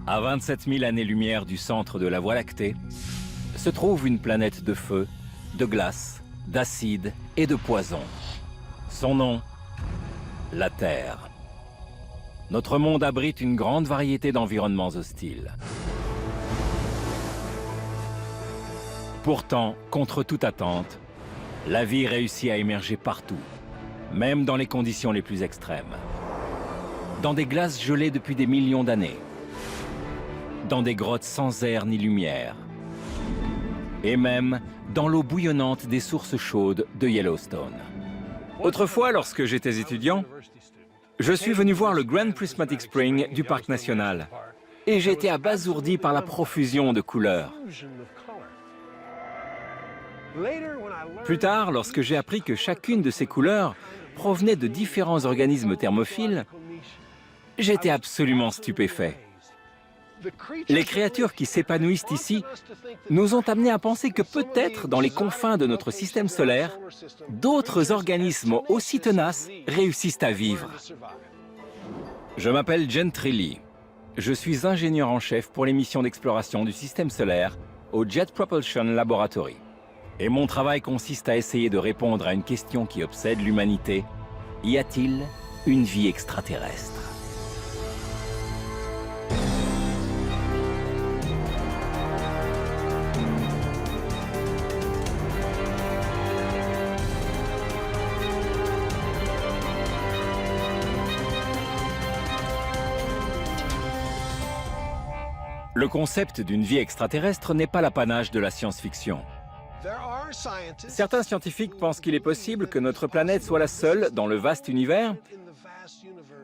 À 27 000 années-lumière du centre de la Voie lactée, se trouve une planète de feu, de glace, d'acide et de poison. Son nom, la Terre. Notre monde abrite une grande variété d'environnements hostiles. Pourtant, contre toute attente, la vie réussit à émerger partout, même dans les conditions les plus extrêmes. Dans des glaces gelées depuis des millions d'années, dans des grottes sans air ni lumière, et même dans l'eau bouillonnante des sources chaudes de Yellowstone. Autrefois, lorsque j'étais étudiant, je suis venu voir le Grand Prismatic Spring du parc national, et j'ai été abasourdi par la profusion de couleurs. Plus tard, lorsque j'ai appris que chacune de ces couleurs provenait de différents organismes thermophiles, j'étais absolument stupéfait. Les créatures qui s'épanouissent ici nous ont amenés à penser que peut-être, dans les confins de notre système solaire, d'autres organismes aussi tenaces réussissent à vivre. Je m'appelle Gentry Lee. Je suis ingénieur en chef pour les missions d'exploration du système solaire au Jet Propulsion Laboratory. Et mon travail consiste à essayer de répondre à une question qui obsède l'humanité. Y a-t-il une vie extraterrestre ? Le concept d'une vie extraterrestre n'est pas l'apanage de la science-fiction. Certains scientifiques pensent qu'il est possible que notre planète soit la seule dans le vaste univers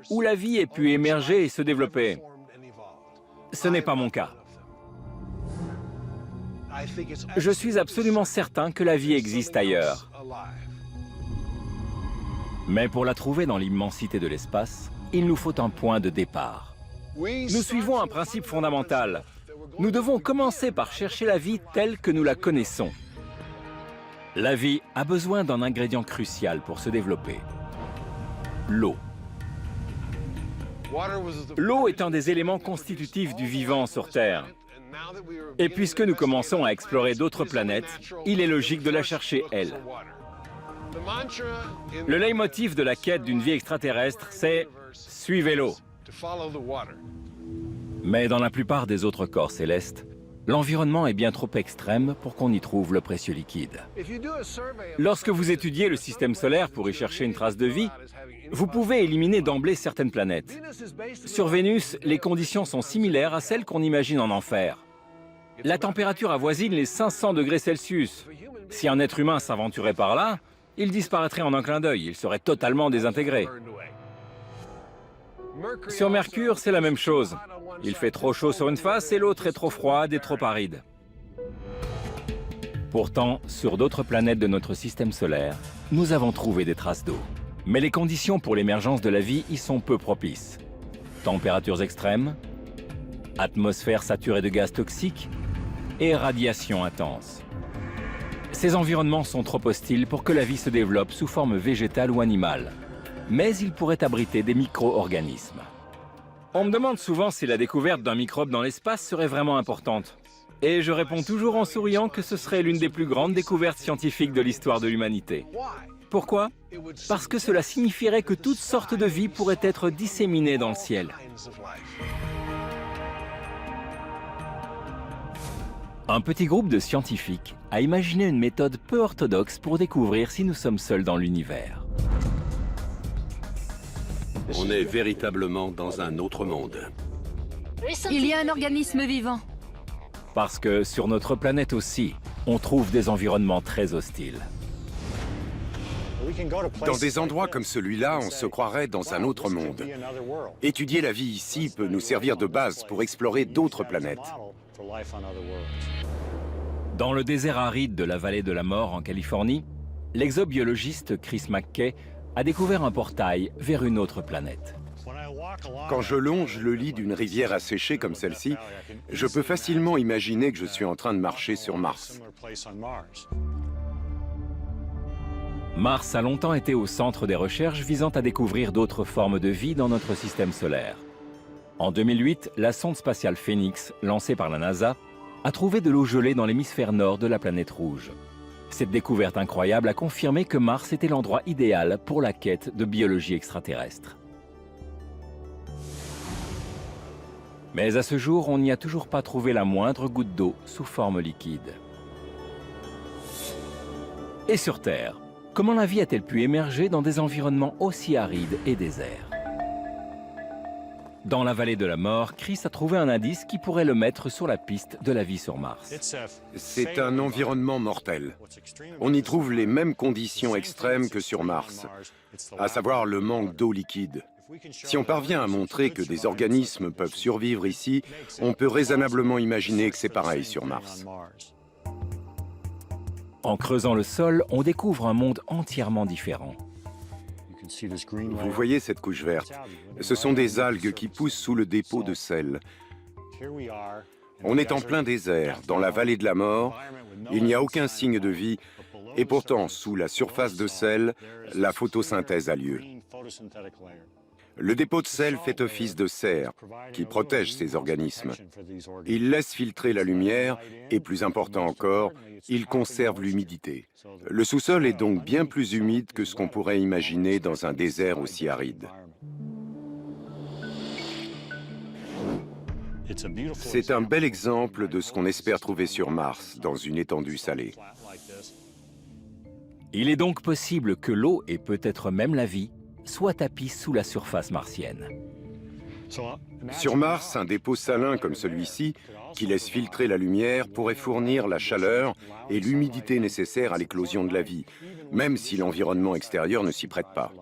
où la vie ait pu émerger et se développer. Ce n'est pas mon cas. Je suis absolument certain que la vie existe ailleurs. Mais pour la trouver dans l'immensité de l'espace, il nous faut un point de départ. Nous suivons un principe fondamental. Nous devons commencer par chercher la vie telle que nous la connaissons. La vie a besoin d'un ingrédient crucial pour se développer. L'eau. L'eau est un des éléments constitutifs du vivant sur Terre. Et puisque nous commençons à explorer d'autres planètes, il est logique de la chercher, elle. Le leitmotiv de la quête d'une vie extraterrestre, c'est « Suivez l'eau ». Mais dans la plupart des autres corps célestes, l'environnement est bien trop extrême pour qu'on y trouve le précieux liquide. Lorsque vous étudiez le système solaire pour y chercher une trace de vie, vous pouvez éliminer d'emblée certaines planètes. Sur Vénus, les conditions sont similaires à celles qu'on imagine en enfer. La température avoisine les 500 degrés Celsius. Si un être humain s'aventurait par là, il disparaîtrait en un clin d'œil, il serait totalement désintégré. Sur Mercure, c'est la même chose. Il fait trop chaud sur une face et l'autre est trop froide et trop aride. Pourtant, sur d'autres planètes de notre système solaire, nous avons trouvé des traces d'eau. Mais les conditions pour l'émergence de la vie y sont peu propices. Températures extrêmes, atmosphère saturée de gaz toxiques et radiation intense. Ces environnements sont trop hostiles pour que la vie se développe sous forme végétale ou animale. Mais ils pourraient abriter des micro-organismes. On me demande souvent si la découverte d'un microbe dans l'espace serait vraiment importante. Et je réponds toujours en souriant que ce serait l'une des plus grandes découvertes scientifiques de l'histoire de l'humanité. Pourquoi? Parce que cela signifierait que toutes sortes de vies pourraient être disséminées dans le ciel. Un petit groupe de scientifiques a imaginé une méthode peu orthodoxe pour découvrir si nous sommes seuls dans l'univers. On est véritablement dans un autre monde. Il y a un organisme vivant. Parce que sur notre planète aussi, on trouve des environnements très hostiles. Dans des endroits comme celui-là, on se croirait dans un autre monde. Étudier la vie ici peut nous servir de base pour explorer d'autres planètes. Dans le désert aride de la vallée de la mort en Californie, l'exobiologiste Chris McKay a découvert un portail vers une autre planète. Quand je longe le lit d'une rivière asséchée comme celle-ci, je peux facilement imaginer que je suis en train de marcher sur Mars. Mars a longtemps été au centre des recherches visant à découvrir d'autres formes de vie dans notre système solaire. En 2008, la sonde spatiale Phoenix, lancée par la NASA, a trouvé de l'eau gelée dans l'hémisphère nord de la planète rouge. Cette découverte incroyable a confirmé que Mars était l'endroit idéal pour la quête de biologie extraterrestre. Mais à ce jour, on n'y a toujours pas trouvé la moindre goutte d'eau sous forme liquide. Et sur Terre, comment la vie a-t-elle pu émerger dans des environnements aussi arides et déserts? Dans la vallée de la mort, Chris a trouvé un indice qui pourrait le mettre sur la piste de la vie sur Mars. C'est un environnement mortel. On y trouve les mêmes conditions extrêmes que sur Mars, à savoir le manque d'eau liquide. Si on parvient à montrer que des organismes peuvent survivre ici, on peut raisonnablement imaginer que c'est pareil sur Mars. En creusant le sol, on découvre un monde entièrement différent. Vous voyez cette couche verte? Ce sont des algues qui poussent sous le dépôt de sel. On est en plein désert, dans la vallée de la mort. Il n'y a aucun signe de vie. Et pourtant, sous la surface de sel, la photosynthèse a lieu. Le dépôt de sel fait office de serre, qui protège ces organismes. Il laisse filtrer la lumière et, plus important encore, il conserve l'humidité. Le sous-sol est donc bien plus humide que ce qu'on pourrait imaginer dans un désert aussi aride. C'est un bel exemple de ce qu'on espère trouver sur Mars, dans une étendue salée. Il est donc possible que l'eau et peut-être même la vie soient tapis sous la surface martienne. Sur Mars, un dépôt salin comme celui-ci, qui laisse filtrer la lumière, pourrait fournir la chaleur et l'humidité nécessaires à l'éclosion de la vie, même si l'environnement extérieur ne s'y prête pas.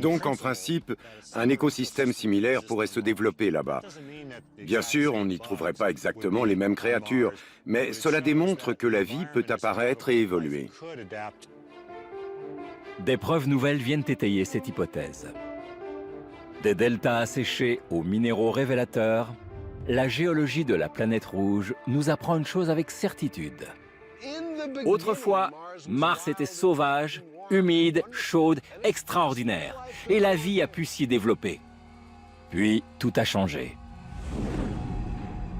Donc, en principe, un écosystème similaire pourrait se développer là-bas. Bien sûr, on n'y trouverait pas exactement les mêmes créatures, mais cela démontre que la vie peut apparaître et évoluer. Des preuves nouvelles viennent étayer cette hypothèse. Des deltas asséchés aux minéraux révélateurs, la géologie de la planète rouge nous apprend une chose avec certitude. Autrefois, Mars était sauvage, humide, chaude, extraordinaire, et la vie a pu s'y développer. Puis, tout a changé.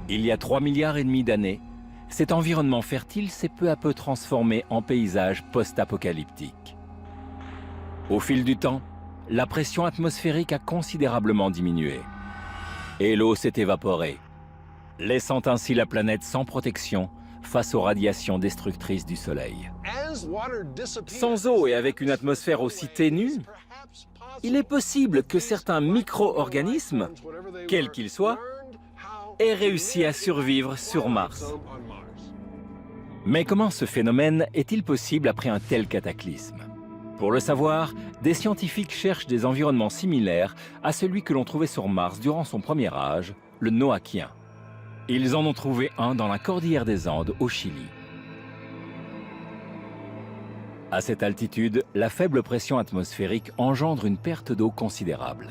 Il y a 3,5 milliards d'années, cet environnement fertile s'est peu à peu transformé en paysage post-apocalyptique. Au fil du temps, la pression atmosphérique a considérablement diminué. Et l'eau s'est évaporée, laissant ainsi la planète sans protection face aux radiations destructrices du Soleil. Sans eau et avec une atmosphère aussi ténue, il est possible que certains micro-organismes, quels qu'ils soient, aient réussi à survivre sur Mars. Mais comment ce phénomène est-il possible après un tel cataclysme? Pour le savoir, des scientifiques cherchent des environnements similaires à celui que l'on trouvait sur Mars durant son premier âge, le Noachien. Ils en ont trouvé un dans la cordillère des Andes, au Chili. À cette altitude, la faible pression atmosphérique engendre une perte d'eau considérable.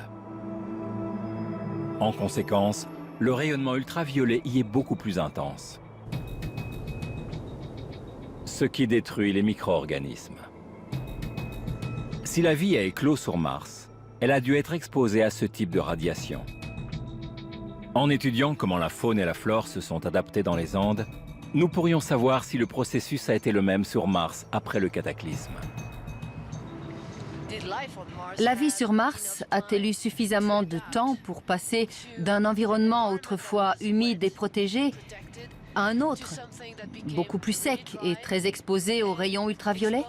En conséquence, le rayonnement ultraviolet y est beaucoup plus intense, ce qui détruit les micro-organismes. Si la vie a éclos sur Mars, elle a dû être exposée à ce type de radiation. En étudiant comment la faune et la flore se sont adaptées dans les Andes, nous pourrions savoir si le processus a été le même sur Mars après le cataclysme. La vie sur Mars a-t-elle eu suffisamment de temps pour passer d'un environnement autrefois humide et protégé à un autre, beaucoup plus sec et très exposé aux rayons ultraviolets?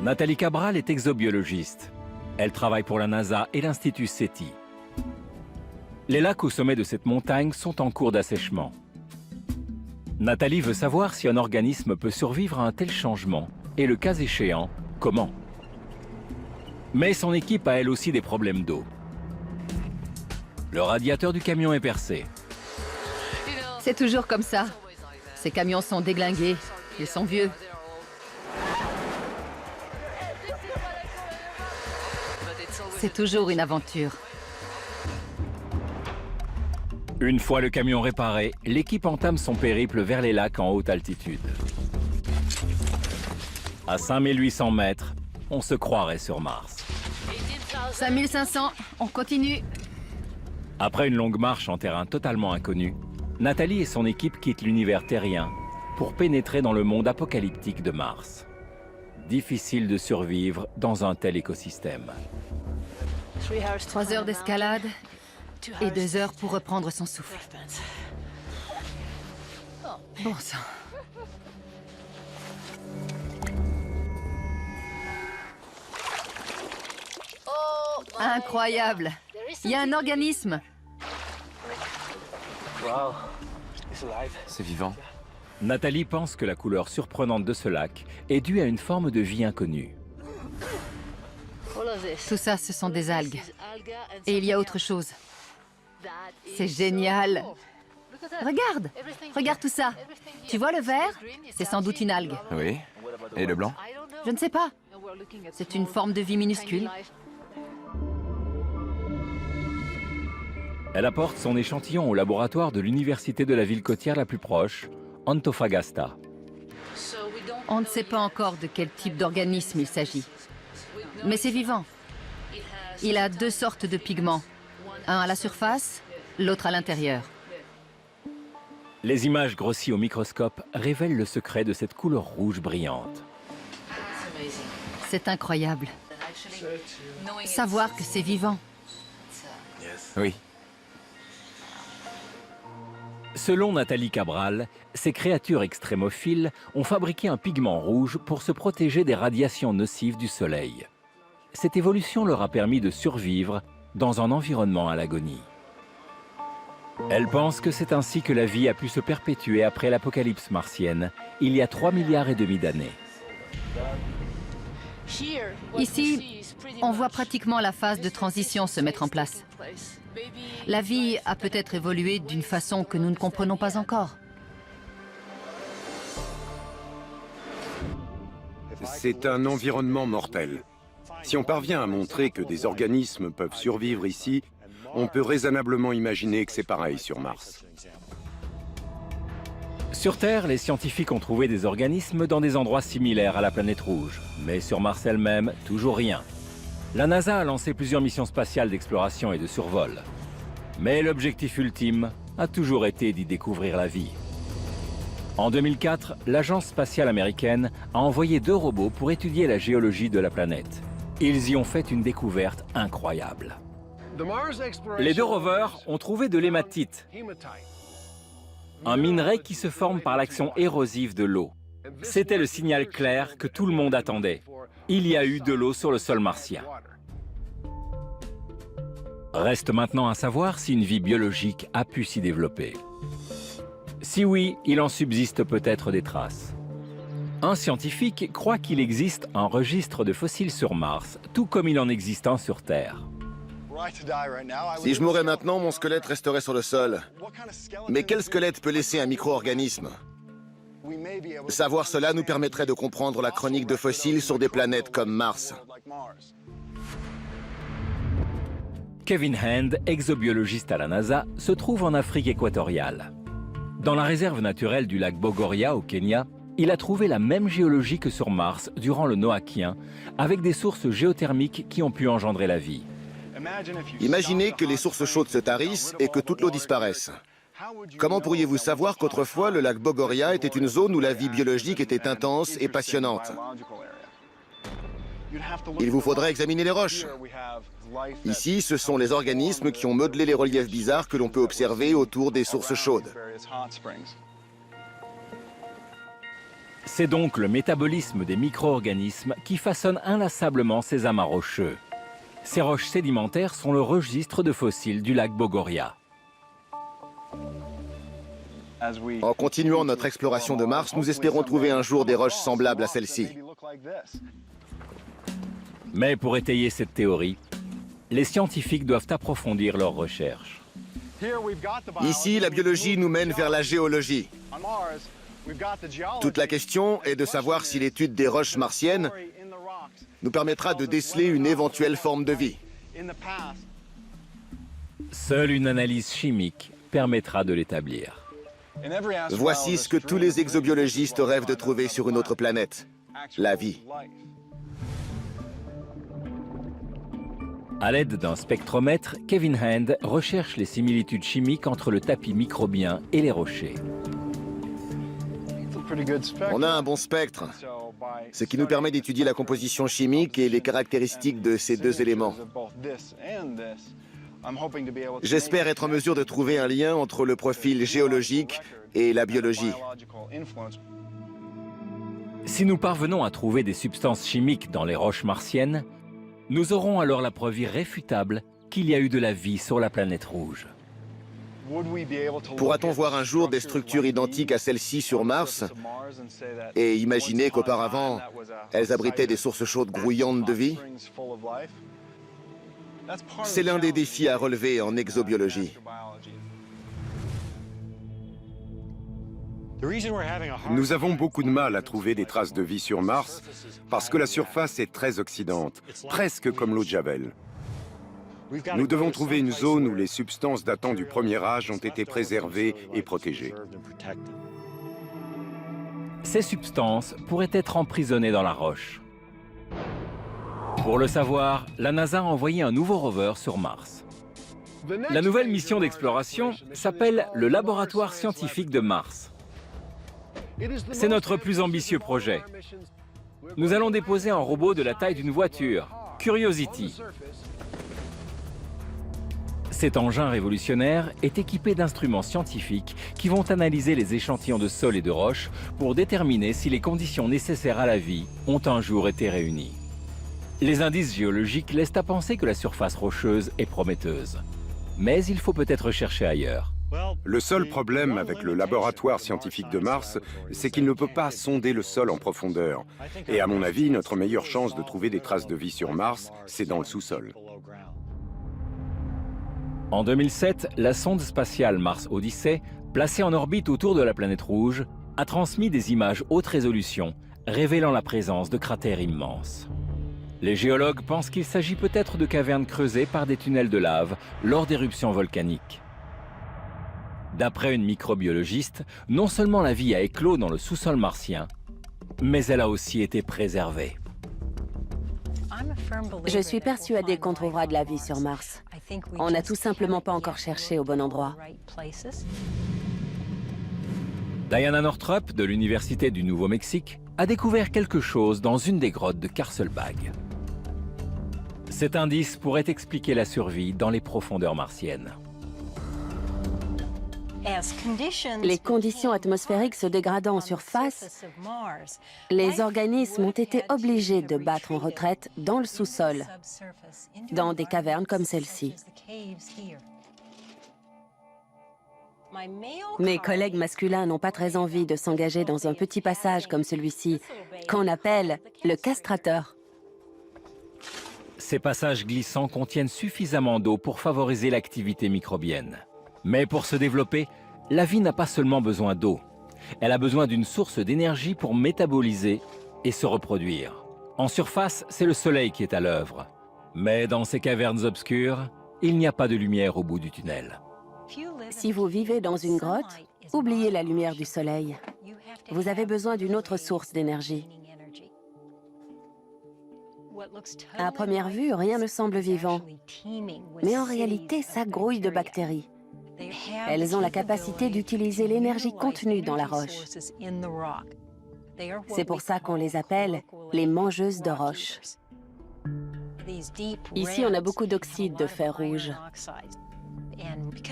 Nathalie Cabral est exobiologiste. Elle travaille pour la NASA et l'Institut SETI. Les lacs au sommet de cette montagne sont en cours d'assèchement. Nathalie veut savoir si un organisme peut survivre à un tel changement et, le cas échéant, comment. Mais son équipe a elle aussi des problèmes d'eau. Le radiateur du camion est percé. C'est toujours comme ça. Ces camions sont déglingués. Ils sont vieux. C'est toujours une aventure. Une fois le camion réparé, l'équipe entame son périple vers les lacs en haute altitude. À 5800 mètres, on se croirait sur Mars. 5500, on continue. Après une longue marche en terrain totalement inconnu, Nathalie et son équipe quittent l'univers terrien pour pénétrer dans le monde apocalyptique de Mars. Difficile de survivre dans un tel écosystème. 3 heures d'escalade et 2 heures pour reprendre son souffle. Bon sang. Incroyable. Il y a un organisme. C'est vivant. Nathalie pense que la couleur surprenante de ce lac est due à une forme de vie inconnue. Tout ça, ce sont des algues. Et il y a autre chose. C'est génial. Regarde, regarde tout ça. Tu vois le vert? C'est sans doute une algue. Oui. Et le blanc? Je ne sais pas. C'est une forme de vie minuscule. Elle apporte son échantillon au laboratoire de l'université de la ville côtière la plus proche, Antofagasta. On ne sait pas encore de quel type d'organisme il s'agit. Mais c'est vivant. Il a 2 sortes de pigments. Un à la surface, l'autre à l'intérieur. Les images grossies au microscope révèlent le secret de cette couleur rouge brillante. C'est incroyable. Savoir que c'est vivant. Oui. Selon Nathalie Cabral, ces créatures extrémophiles ont fabriqué un pigment rouge pour se protéger des radiations nocives du soleil. Cette évolution leur a permis de survivre dans un environnement à l'agonie. Elle pense que c'est ainsi que la vie a pu se perpétuer après l'apocalypse martienne, il y a 3,5 milliards d'années. Ici, on voit pratiquement la phase de transition se mettre en place. La vie a peut-être évolué d'une façon que nous ne comprenons pas encore. C'est un environnement mortel. Si on parvient à montrer que des organismes peuvent survivre ici, on peut raisonnablement imaginer que c'est pareil sur Mars. Sur Terre, les scientifiques ont trouvé des organismes dans des endroits similaires à la planète rouge. Mais sur Mars elle-même, toujours rien. La NASA a lancé plusieurs missions spatiales d'exploration et de survol. Mais l'objectif ultime a toujours été d'y découvrir la vie. En 2004, l'Agence spatiale américaine a envoyé 2 robots pour étudier la géologie de la planète. Ils y ont fait une découverte incroyable. Les 2 rovers ont trouvé de l'hématite, un minerai qui se forme par l'action érosive de l'eau. C'était le signal clair que tout le monde attendait. Il y a eu de l'eau sur le sol martien. Reste maintenant à savoir si une vie biologique a pu s'y développer. Si oui, il en subsiste peut-être des traces. Un scientifique croit qu'il existe un registre de fossiles sur Mars, tout comme il en existe un sur Terre. Si je mourais maintenant, mon squelette resterait sur le sol. Mais quel squelette peut laisser un micro-organisme? Savoir cela nous permettrait de comprendre la chronique de fossiles sur des planètes comme Mars. Kevin Hand, exobiologiste à la NASA, se trouve en Afrique équatoriale. Dans la réserve naturelle du lac Bogoria au Kenya, il a trouvé la même géologie que sur Mars durant le Noachien, avec des sources géothermiques qui ont pu engendrer la vie. Imaginez que les sources chaudes se tarissent et que toute l'eau disparaisse. Comment pourriez-vous savoir qu'autrefois le lac Bogoria était une zone où la vie biologique était intense et passionnante? Il vous faudrait examiner les roches. Ici, ce sont les organismes qui ont modelé les reliefs bizarres que l'on peut observer autour des sources chaudes. C'est donc le métabolisme des micro-organismes qui façonne inlassablement ces amas rocheux. Ces roches sédimentaires sont le registre de fossiles du lac Bogoria. En continuant notre exploration de Mars, nous espérons trouver un jour des roches semblables à celle-ci. Mais pour étayer cette théorie, les scientifiques doivent approfondir leurs recherches. Ici, la biologie nous mène vers la géologie. Toute la question est de savoir si l'étude des roches martiennes nous permettra de déceler une éventuelle forme de vie. Seule une analyse chimique permettra de l'établir. Voici ce que tous les exobiologistes rêvent de trouver sur une autre planète, la vie. À l'aide d'un spectromètre, Kevin Hand recherche les similitudes chimiques entre le tapis microbien et les rochers. On a un bon spectre, ce qui nous permet d'étudier la composition chimique et les caractéristiques de ces deux éléments. J'espère être en mesure de trouver un lien entre le profil géologique et la biologie. Si nous parvenons à trouver des substances chimiques dans les roches martiennes, nous aurons alors la preuve irréfutable qu'il y a eu de la vie sur la planète rouge. Pourra-t-on voir un jour des structures identiques à celles-ci sur Mars et imaginer qu'auparavant, elles abritaient des sources chaudes grouillantes de vie? C'est l'un des défis à relever en exobiologie. Nous avons beaucoup de mal à trouver des traces de vie sur Mars parce que la surface est très oxydante, presque comme l'eau de Javel. Nous devons trouver une zone où les substances datant du premier âge ont été préservées et protégées. Ces substances pourraient être emprisonnées dans la roche. Pour le savoir, la NASA a envoyé un nouveau rover sur Mars. La nouvelle mission d'exploration s'appelle le Laboratoire scientifique de Mars. C'est notre plus ambitieux projet. Nous allons déposer un robot de la taille d'une voiture, Curiosity. Cet engin révolutionnaire est équipé d'instruments scientifiques qui vont analyser les échantillons de sol et de roches pour déterminer si les conditions nécessaires à la vie ont un jour été réunies. Les indices géologiques laissent à penser que la surface rocheuse est prometteuse. Mais il faut peut-être chercher ailleurs. Le seul problème avec le laboratoire scientifique de Mars, c'est qu'il ne peut pas sonder le sol en profondeur. Et à mon avis, notre meilleure chance de trouver des traces de vie sur Mars, c'est dans le sous-sol. En 2007, la sonde spatiale Mars Odyssey, placée en orbite autour de la planète rouge, a transmis des images haute résolution, révélant la présence de cratères immenses. Les géologues pensent qu'il s'agit peut-être de cavernes creusées par des tunnels de lave lors d'éruptions volcaniques. D'après une microbiologiste, non seulement la vie a éclos dans le sous-sol martien, mais elle a aussi été préservée. Je suis persuadée qu'on trouvera de la vie sur Mars. On n'a tout simplement pas encore cherché au bon endroit. Diana Northrop, de l'Université du Nouveau-Mexique, a découvert quelque chose dans une des grottes de Carlsbad. Cet indice pourrait expliquer la survie dans les profondeurs martiennes. Les conditions atmosphériques se dégradant en surface, les organismes ont été obligés de battre en retraite dans le sous-sol, dans des cavernes comme celle-ci. Mes collègues masculins n'ont pas très envie de s'engager dans un petit passage comme celui-ci, qu'on appelle le castrateur. Ces passages glissants contiennent suffisamment d'eau pour favoriser l'activité microbienne. Mais pour se développer, la vie n'a pas seulement besoin d'eau. Elle a besoin d'une source d'énergie pour métaboliser et se reproduire. En surface, c'est le soleil qui est à l'œuvre. Mais dans ces cavernes obscures, il n'y a pas de lumière au bout du tunnel. Si vous vivez dans une grotte, oubliez la lumière du soleil. Vous avez besoin d'une autre source d'énergie. À première vue, rien ne semble vivant. Mais en réalité, ça grouille de bactéries. Elles ont la capacité d'utiliser l'énergie contenue dans la roche. C'est pour ça qu'on les appelle les mangeuses de roches. Ici, on a beaucoup d'oxyde de fer rouge.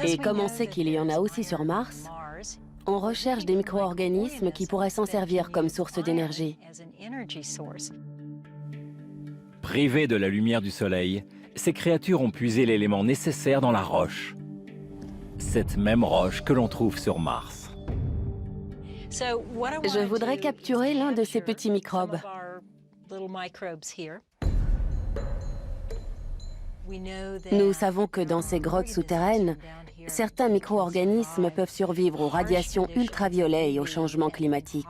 Et comme on sait qu'il y en a aussi sur Mars, on recherche des micro-organismes qui pourraient s'en servir comme source d'énergie. Privées de la lumière du soleil, ces créatures ont puisé l'élément nécessaire dans la roche. Cette même roche que l'on trouve sur Mars. Je voudrais capturer l'un de ces petits microbes. Nous savons que dans ces grottes souterraines, certains micro-organismes peuvent survivre aux radiations ultraviolettes et aux changements climatiques.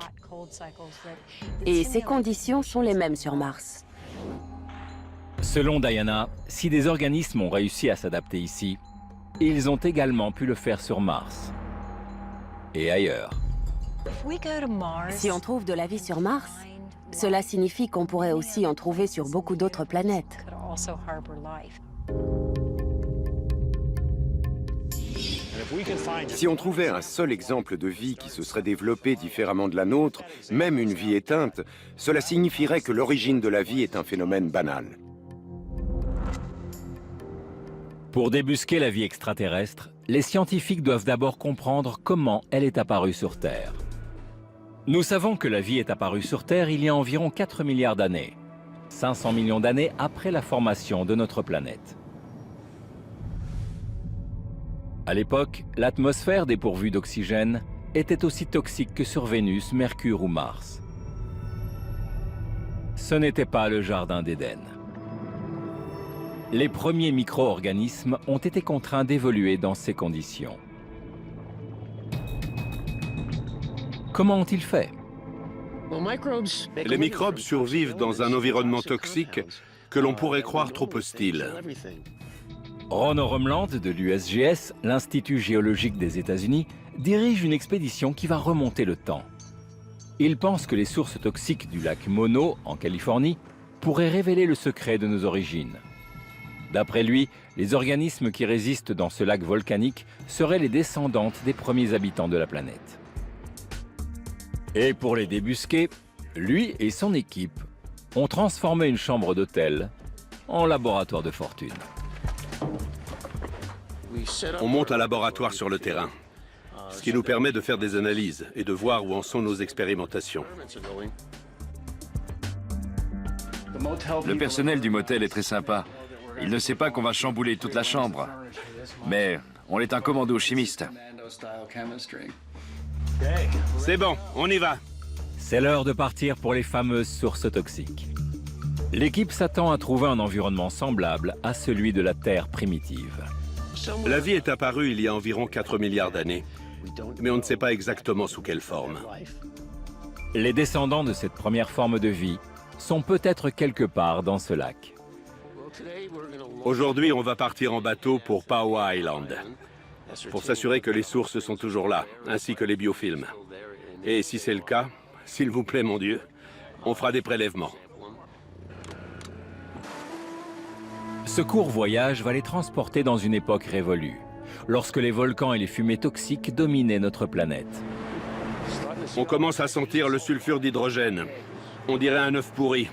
Et ces conditions sont les mêmes sur Mars. Selon Diana, si des organismes ont réussi à s'adapter ici, ils ont également pu le faire sur Mars et ailleurs. Si on trouve de la vie sur Mars, cela signifie qu'on pourrait aussi en trouver sur beaucoup d'autres planètes. Si on trouvait un seul exemple de vie qui se serait développée différemment de la nôtre, même une vie éteinte, cela signifierait que l'origine de la vie est un phénomène banal. Pour débusquer la vie extraterrestre, les scientifiques doivent d'abord comprendre comment elle est apparue sur Terre. Nous savons que la vie est apparue sur Terre il y a environ 4 milliards d'années, 500 millions d'années après la formation de notre planète. À l'époque, l'atmosphère dépourvue d'oxygène était aussi toxique que sur Vénus, Mercure ou Mars. Ce n'était pas le jardin d'Éden. Les premiers micro-organismes ont été contraints d'évoluer dans ces conditions. Comment ont-ils fait? Les microbes survivent dans un environnement toxique que l'on pourrait croire trop hostile. Ron Orumland de l'USGS, l'Institut géologique des États-Unis, dirige une expédition qui va remonter le temps. Il pense que les sources toxiques du lac Mono, en Californie, pourraient révéler le secret de nos origines. D'après lui, les organismes qui résistent dans ce lac volcanique seraient les descendantes des premiers habitants de la planète. Et pour les débusquer, lui et son équipe ont transformé une chambre d'hôtel en laboratoire de fortune. On monte un laboratoire sur le terrain, ce qui nous permet de faire des analyses et de voir où en sont nos expérimentations. Le personnel du motel est très sympa. Il ne sait pas qu'on va chambouler toute la chambre. Mais on est un commando chimiste. C'est bon, on y va. C'est l'heure de partir pour les fameuses sources toxiques. L'équipe s'attend à trouver un environnement semblable à celui de la Terre primitive. La vie est apparue il y a environ 4 milliards d'années, mais on ne sait pas exactement sous quelle forme. Les descendants de cette première forme de vie sont peut-être quelque part dans ce lac. Aujourd'hui, on va partir en bateau pour Pau'a Island, pour s'assurer que les sources sont toujours là, ainsi que les biofilms. Et si c'est le cas, s'il vous plaît, mon Dieu, on fera des prélèvements. Ce court voyage va les transporter dans une époque révolue, lorsque les volcans et les fumées toxiques dominaient notre planète. On commence à sentir le sulfure d'hydrogène. On dirait un œuf pourri.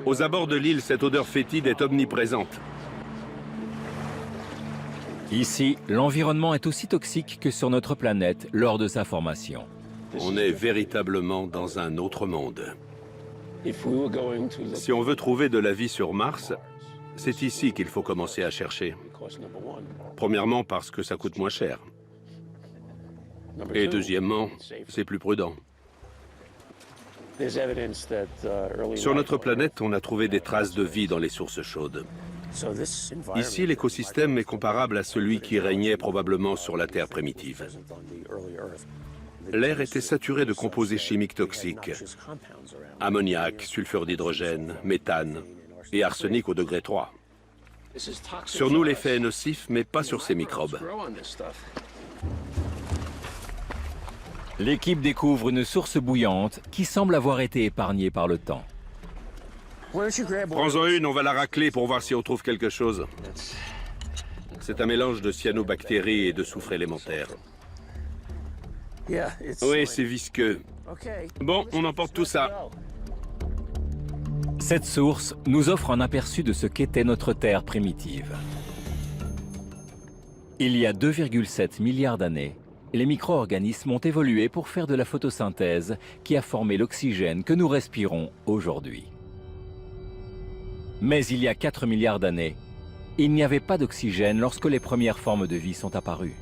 Aux abords de l'île, cette odeur fétide est omniprésente. Ici, l'environnement est aussi toxique que sur notre planète lors de sa formation. On est véritablement dans un autre monde. Si on veut trouver de la vie sur Mars, c'est ici qu'il faut commencer à chercher. Premièrement, parce que ça coûte moins cher. Et deuxièmement, c'est plus prudent. Sur notre planète, on a trouvé des traces de vie dans les sources chaudes. Ici, l'écosystème est comparable à celui qui régnait probablement sur la Terre primitive. L'air était saturé de composés chimiques toxiques. Ammoniac, sulfure d'hydrogène, méthane et arsenic au degré 3. Sur nous, l'effet est nocif, mais pas sur ces microbes. L'équipe découvre une source bouillante qui semble avoir été épargnée par le temps. Prends-en une, on va la racler pour voir si on trouve quelque chose. C'est un mélange de cyanobactéries et de soufre élémentaire. Oui, c'est visqueux. Bon, on emporte tout ça. Cette source nous offre un aperçu de ce qu'était notre Terre primitive. Il y a 2,7 milliards d'années, les micro-organismes ont évolué pour faire de la photosynthèse qui a formé l'oxygène que nous respirons aujourd'hui. Mais il y a 4 milliards d'années, il n'y avait pas d'oxygène lorsque les premières formes de vie sont apparues.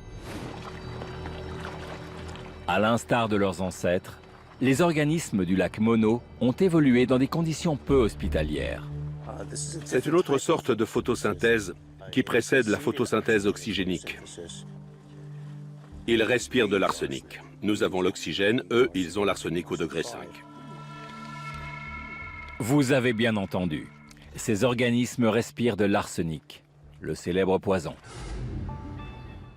À l'instar de leurs ancêtres, les organismes du lac Mono ont évolué dans des conditions peu hospitalières. C'est une autre sorte de photosynthèse qui précède la photosynthèse oxygénique. Ils respirent de l'arsenic. Nous avons l'oxygène, eux, ils ont l'arsenic au degré 5. Vous avez bien entendu. Ces organismes respirent de l'arsenic, le célèbre poison.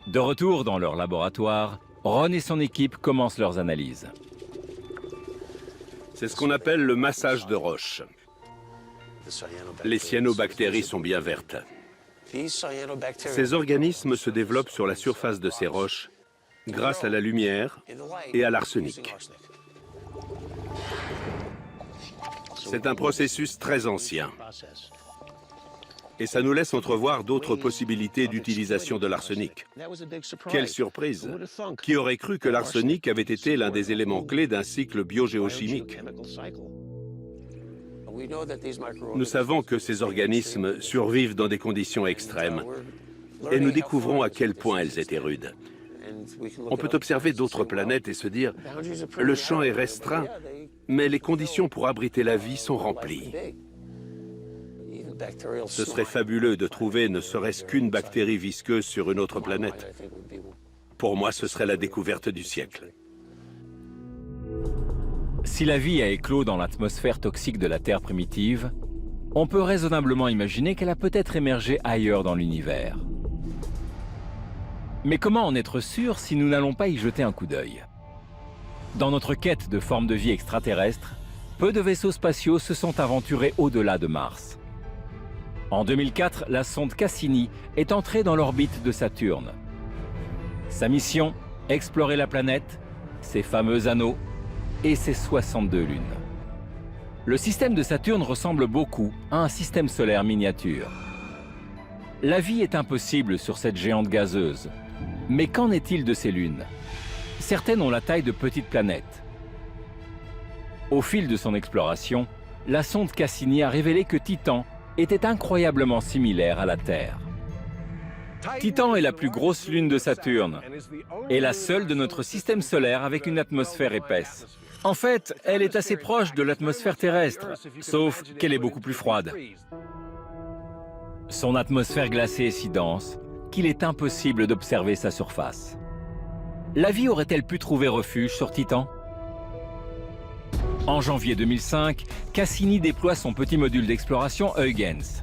De retour dans leur laboratoire, Ron et son équipe commencent leurs analyses. C'est ce qu'on appelle le massage de roche. Les cyanobactéries sont bien vertes. Ces organismes se développent sur la surface de ces roches grâce à la lumière et à l'arsenic. C'est un processus très ancien. Et ça nous laisse entrevoir d'autres possibilités d'utilisation de l'arsenic. Quelle surprise! Qui aurait cru que l'arsenic avait été l'un des éléments clés d'un cycle biogéochimique? Nous savons que ces organismes survivent dans des conditions extrêmes et nous découvrons à quel point elles étaient rudes. On peut observer d'autres planètes et se dire « le champ est restreint, mais les conditions pour abriter la vie sont remplies ». Ce serait fabuleux de trouver ne serait-ce qu'une bactérie visqueuse sur une autre planète. Pour moi, ce serait la découverte du siècle. Si la vie a éclos dans l'atmosphère toxique de la Terre primitive, on peut raisonnablement imaginer qu'elle a peut-être émergé ailleurs dans l'univers. Mais comment en être sûr si nous n'allons pas y jeter un coup d'œil? Dans notre quête de formes de vie extraterrestres, peu de vaisseaux spatiaux se sont aventurés au-delà de Mars. En 2004, la sonde Cassini est entrée dans l'orbite de Saturne. Sa mission, explorer la planète, ses fameux anneaux et ses 62 lunes. Le système de Saturne ressemble beaucoup à un système solaire miniature. La vie est impossible sur cette géante gazeuse. Mais qu'en est-il de ces lunes? Certaines ont la taille de petites planètes. Au fil de son exploration, la sonde Cassini a révélé que Titan était incroyablement similaire à la Terre. Titan est la plus grosse lune de Saturne et la seule de notre système solaire avec une atmosphère épaisse. En fait, elle est assez proche de l'atmosphère terrestre, sauf qu'elle est beaucoup plus froide. Son atmosphère glacée est si dense qu'il est impossible d'observer sa surface. La vie aurait-elle pu trouver refuge sur Titan? En janvier 2005, Cassini déploie son petit module d'exploration Huygens.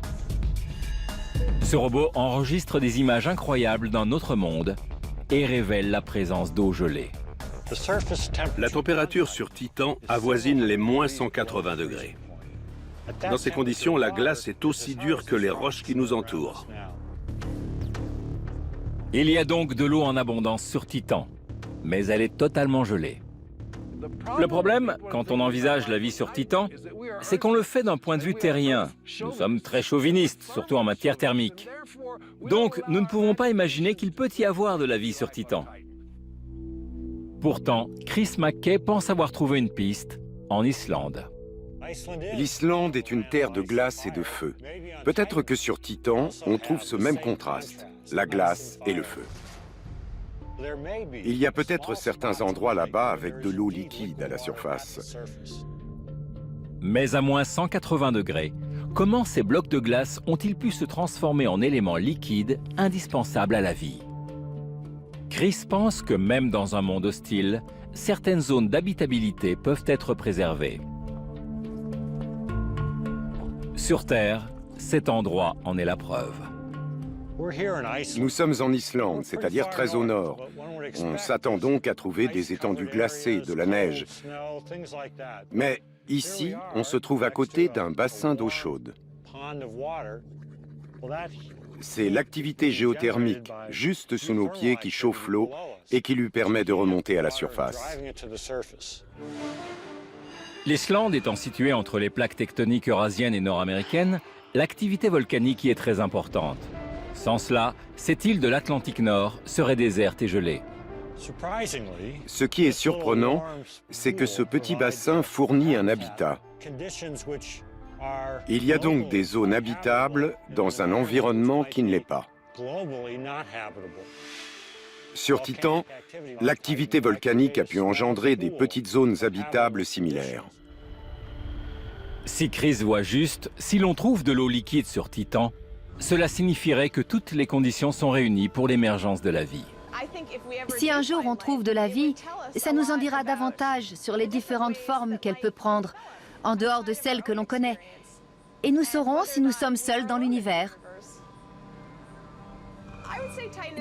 Ce robot enregistre des images incroyables d'un autre monde et révèle la présence d'eau gelée. La température sur Titan avoisine les moins 180 degrés. Dans ces conditions, la glace est aussi dure que les roches qui nous entourent. Il y a donc de l'eau en abondance sur Titan, mais elle est totalement gelée. Le problème, quand on envisage la vie sur Titan, c'est qu'on le fait d'un point de vue terrien. Nous sommes très chauvinistes, surtout en matière thermique. Donc, nous ne pouvons pas imaginer qu'il peut y avoir de la vie sur Titan. Pourtant, Chris McKay pense avoir trouvé une piste en Islande. L'Islande est une terre de glace et de feu. Peut-être que sur Titan, on trouve ce même contraste, la glace et le feu. Il y a peut-être certains endroits là-bas avec de l'eau liquide à la surface. Mais à moins 180 degrés, comment ces blocs de glace ont-ils pu se transformer en éléments liquides indispensables à la vie? Chris pense que même dans un monde hostile, certaines zones d'habitabilité peuvent être préservées. Sur Terre, cet endroit en est la preuve. Nous sommes en Islande, c'est-à-dire très au nord. On s'attend donc à trouver des étendues glacées, de la neige. Mais ici, on se trouve à côté d'un bassin d'eau chaude. C'est l'activité géothermique, juste sous nos pieds, qui chauffe l'eau et qui lui permet de remonter à la surface. L'Islande étant située entre les plaques tectoniques eurasiennes et nord-américaines, l'activité volcanique y est très importante. Sans cela, cette île de l'Atlantique Nord serait déserte et gelée. Ce qui est surprenant, c'est que ce petit bassin fournit un habitat. Il y a donc des zones habitables dans un environnement qui ne l'est pas. Sur Titan, l'activité volcanique a pu engendrer des petites zones habitables similaires. Si Chris voit juste, si l'on trouve de l'eau liquide sur Titan, cela signifierait que toutes les conditions sont réunies pour l'émergence de la vie. Si un jour on trouve de la vie, ça nous en dira davantage sur les différentes formes qu'elle peut prendre, en dehors de celles que l'on connaît. Et nous saurons si nous sommes seuls dans l'univers.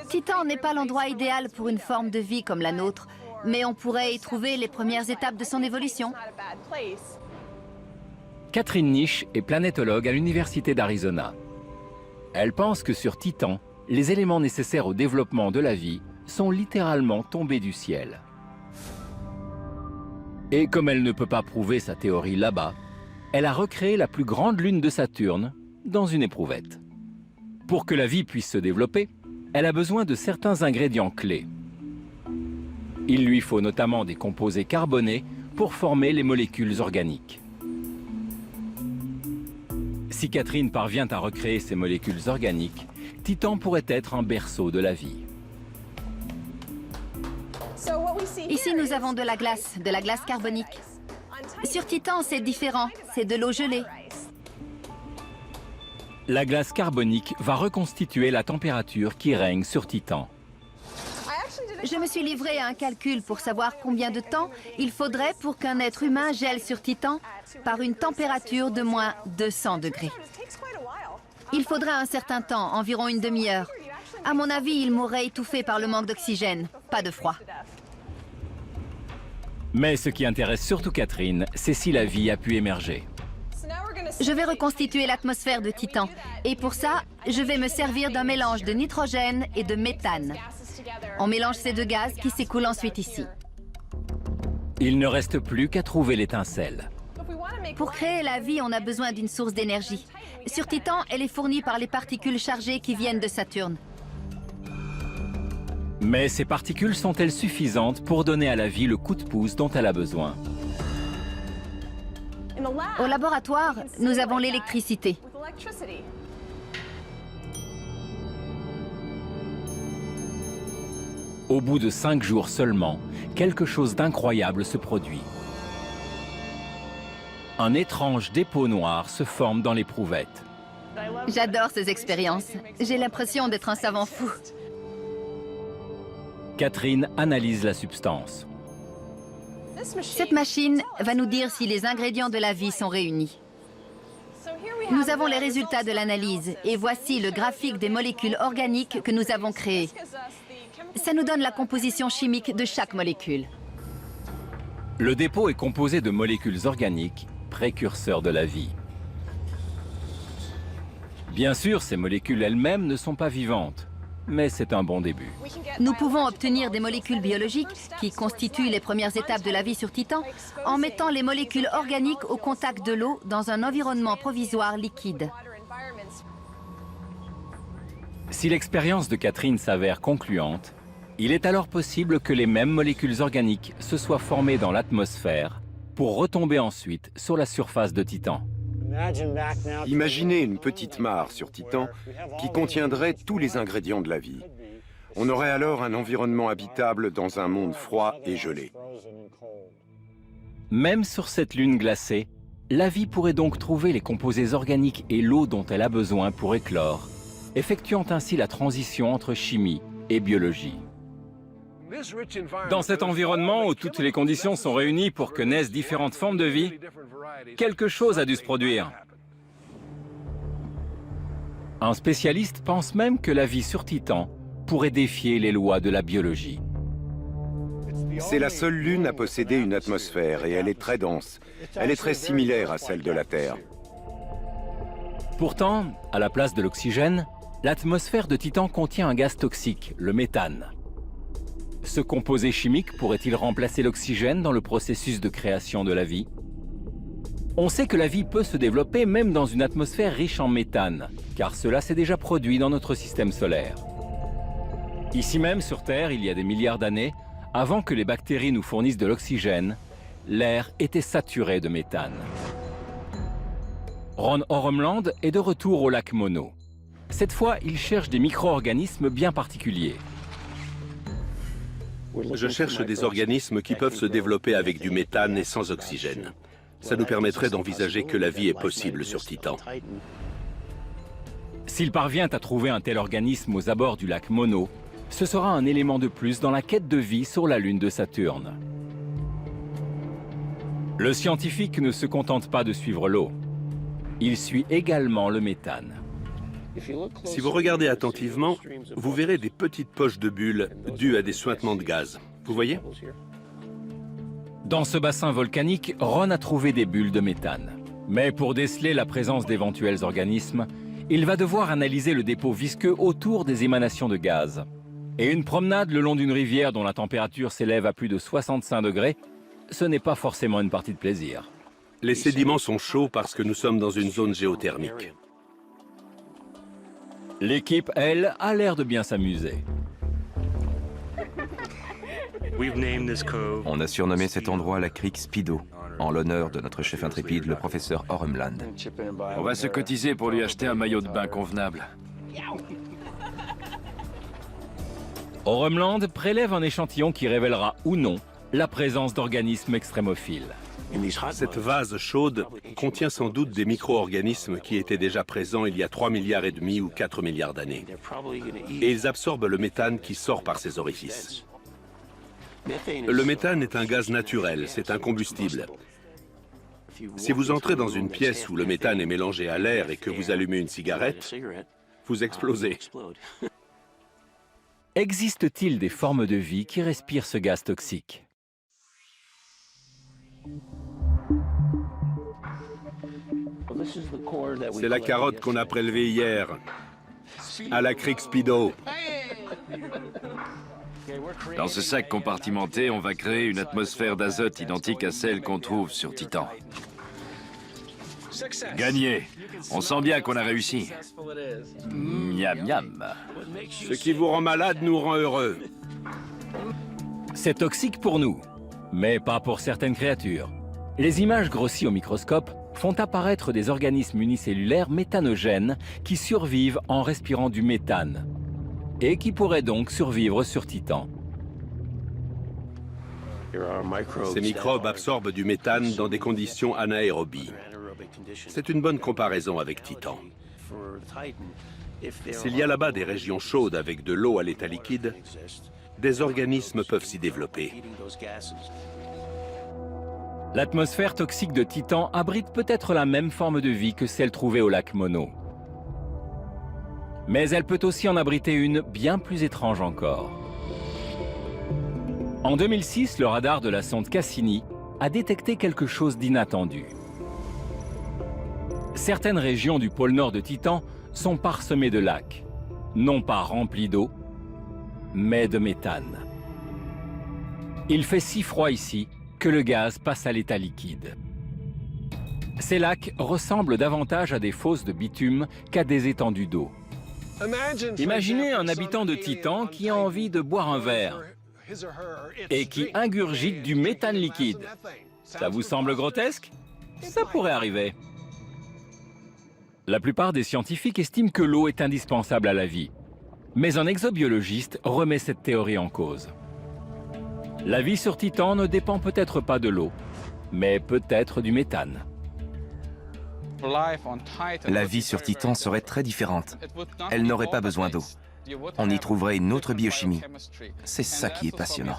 Titan n'est pas l'endroit idéal pour une forme de vie comme la nôtre, mais on pourrait y trouver les premières étapes de son évolution. Catherine Niche est planétologue à l'Université d'Arizona. Elle pense que sur Titan, les éléments nécessaires au développement de la vie sont littéralement tombés du ciel. Et comme elle ne peut pas prouver sa théorie là-bas, elle a recréé la plus grande lune de Saturne dans une éprouvette. Pour que la vie puisse se développer, elle a besoin de certains ingrédients clés. Il lui faut notamment des composés carbonés pour former les molécules organiques. Si Catherine parvient à recréer ces molécules organiques, Titan pourrait être un berceau de la vie. Ici, nous avons de la glace carbonique. Sur Titan, c'est différent, c'est de l'eau gelée. La glace carbonique va reconstituer la température qui règne sur Titan. Je me suis livrée à un calcul pour savoir combien de temps il faudrait pour qu'un être humain gèle sur Titan par une température de moins 200 degrés. Il faudrait un certain temps, environ une demi-heure. À mon avis, il mourrait étouffé par le manque d'oxygène, pas de froid. Mais ce qui intéresse surtout Catherine, c'est si la vie a pu émerger. Je vais reconstituer l'atmosphère de Titan. Et pour ça, je vais me servir d'un mélange de nitrogène et de méthane. On mélange ces deux gaz qui s'écoulent ensuite ici. Il ne reste plus qu'à trouver l'étincelle. Pour créer la vie, on a besoin d'une source d'énergie. Sur Titan, elle est fournie par les particules chargées qui viennent de Saturne. Mais ces particules sont-elles suffisantes pour donner à la vie le coup de pouce dont elle a besoin? Au laboratoire, nous avons l'électricité. Au bout de 5 jours seulement, quelque chose d'incroyable se produit. Un étrange dépôt noir se forme dans l'éprouvette. J'adore ces expériences. J'ai l'impression d'être un savant fou. Catherine analyse la substance. Cette machine va nous dire si les ingrédients de la vie sont réunis. Nous avons les résultats de l'analyse et voici le graphique des molécules organiques que nous avons créées. Ça nous donne la composition chimique de chaque molécule. Le dépôt est composé de molécules organiques, précurseurs de la vie. Bien sûr, ces molécules elles-mêmes ne sont pas vivantes, mais c'est un bon début. Nous pouvons obtenir des molécules biologiques qui constituent les premières étapes de la vie sur Titan en mettant les molécules organiques au contact de l'eau dans un environnement provisoire liquide. Si l'expérience de Catherine s'avère concluante, il est alors possible que les mêmes molécules organiques se soient formées dans l'atmosphère pour retomber ensuite sur la surface de Titan. Imaginez une petite mare sur Titan qui contiendrait tous les ingrédients de la vie. On aurait alors un environnement habitable dans un monde froid et gelé. Même sur cette lune glacée, la vie pourrait donc trouver les composés organiques et l'eau dont elle a besoin pour éclore, effectuant ainsi la transition entre chimie et biologie. Dans cet environnement où toutes les conditions sont réunies pour que naissent différentes formes de vie, quelque chose a dû se produire. Un spécialiste pense même que la vie sur Titan pourrait défier les lois de la biologie. C'est la seule lune à posséder une atmosphère et elle est très dense. Elle est très similaire à celle de la Terre. Pourtant, à la place de l'oxygène, l'atmosphère de Titan contient un gaz toxique, le méthane. Ce composé chimique pourrait-il remplacer l'oxygène dans le processus de création de la vie? On sait que la vie peut se développer même dans une atmosphère riche en méthane, car cela s'est déjà produit dans notre système solaire. Ici même, sur Terre, il y a des milliards d'années, avant que les bactéries nous fournissent de l'oxygène, l'air était saturé de méthane. Ron Oremland est de retour au lac Mono. Cette fois, il cherche des micro-organismes bien particuliers. Je cherche des organismes qui peuvent se développer avec du méthane et sans oxygène. Ça nous permettrait d'envisager que la vie est possible sur Titan. S'il parvient à trouver un tel organisme aux abords du lac Mono, ce sera un élément de plus dans la quête de vie sur la lune de Saturne. Le scientifique ne se contente pas de suivre l'eau. Il suit également le méthane. Si vous regardez attentivement, vous verrez des petites poches de bulles dues à des suintements de gaz. Vous voyez? Dans ce bassin volcanique, Ron a trouvé des bulles de méthane. Mais pour déceler la présence d'éventuels organismes, il va devoir analyser le dépôt visqueux autour des émanations de gaz. Et une promenade le long d'une rivière dont la température s'élève à plus de 65 degrés, ce n'est pas forcément une partie de plaisir. Les sédiments sont chauds parce que nous sommes dans une zone géothermique. L'équipe, elle, a l'air de bien s'amuser. On a surnommé cet endroit la crique Speedo, en l'honneur de notre chef intrépide, le professeur Oremland. On va se cotiser pour lui acheter un maillot de bain convenable. Oremland prélève un échantillon qui révélera ou non la présence d'organismes extrémophiles. Cette vase chaude contient sans doute des micro-organismes qui étaient déjà présents il y a 3,5 milliards ou 4 milliards d'années. Et ils absorbent le méthane qui sort par ces orifices. Le méthane est un gaz naturel, c'est un combustible. Si vous entrez dans une pièce où le méthane est mélangé à l'air et que vous allumez une cigarette, vous explosez. Existe-t-il des formes de vie qui respirent ce gaz toxique? C'est la carotte qu'on a prélevée hier, à la crique Speedo. Dans ce sac compartimenté, on va créer une atmosphère d'azote identique à celle qu'on trouve sur Titan. Gagné. On sent bien qu'on a réussi. Miam miam. Ce qui vous rend malade nous rend heureux. C'est toxique pour nous, mais pas pour certaines créatures. Les images grossies au microscope font apparaître des organismes unicellulaires méthanogènes qui survivent en respirant du méthane et qui pourraient donc survivre sur Titan. Ces microbes absorbent du méthane dans des conditions anaérobies. C'est une bonne comparaison avec Titan. S'il y a là-bas des régions chaudes avec de l'eau à l'état liquide, des organismes peuvent s'y développer. L'atmosphère toxique de Titan abrite peut-être la même forme de vie que celle trouvée au lac Mono. Mais elle peut aussi en abriter une bien plus étrange encore. En 2006, le radar de la sonde Cassini a détecté quelque chose d'inattendu. Certaines régions du pôle nord de Titan sont parsemées de lacs, non pas remplis d'eau, mais de méthane. Il fait si froid ici que le gaz passe à l'état liquide. Ces lacs ressemblent davantage à des fosses de bitume qu'à des étendues d'eau. Imaginez un habitant de Titan qui a envie de boire un verre et qui ingurgite du méthane liquide. Ça vous semble grotesque? Ça pourrait arriver. La plupart des scientifiques estiment que l'eau est indispensable à la vie. Mais un exobiologiste remet cette théorie en cause. La vie sur Titan ne dépend peut-être pas de l'eau, mais peut-être du méthane. La vie sur Titan serait très différente. Elle n'aurait pas besoin d'eau. On y trouverait une autre biochimie. C'est ça qui est passionnant.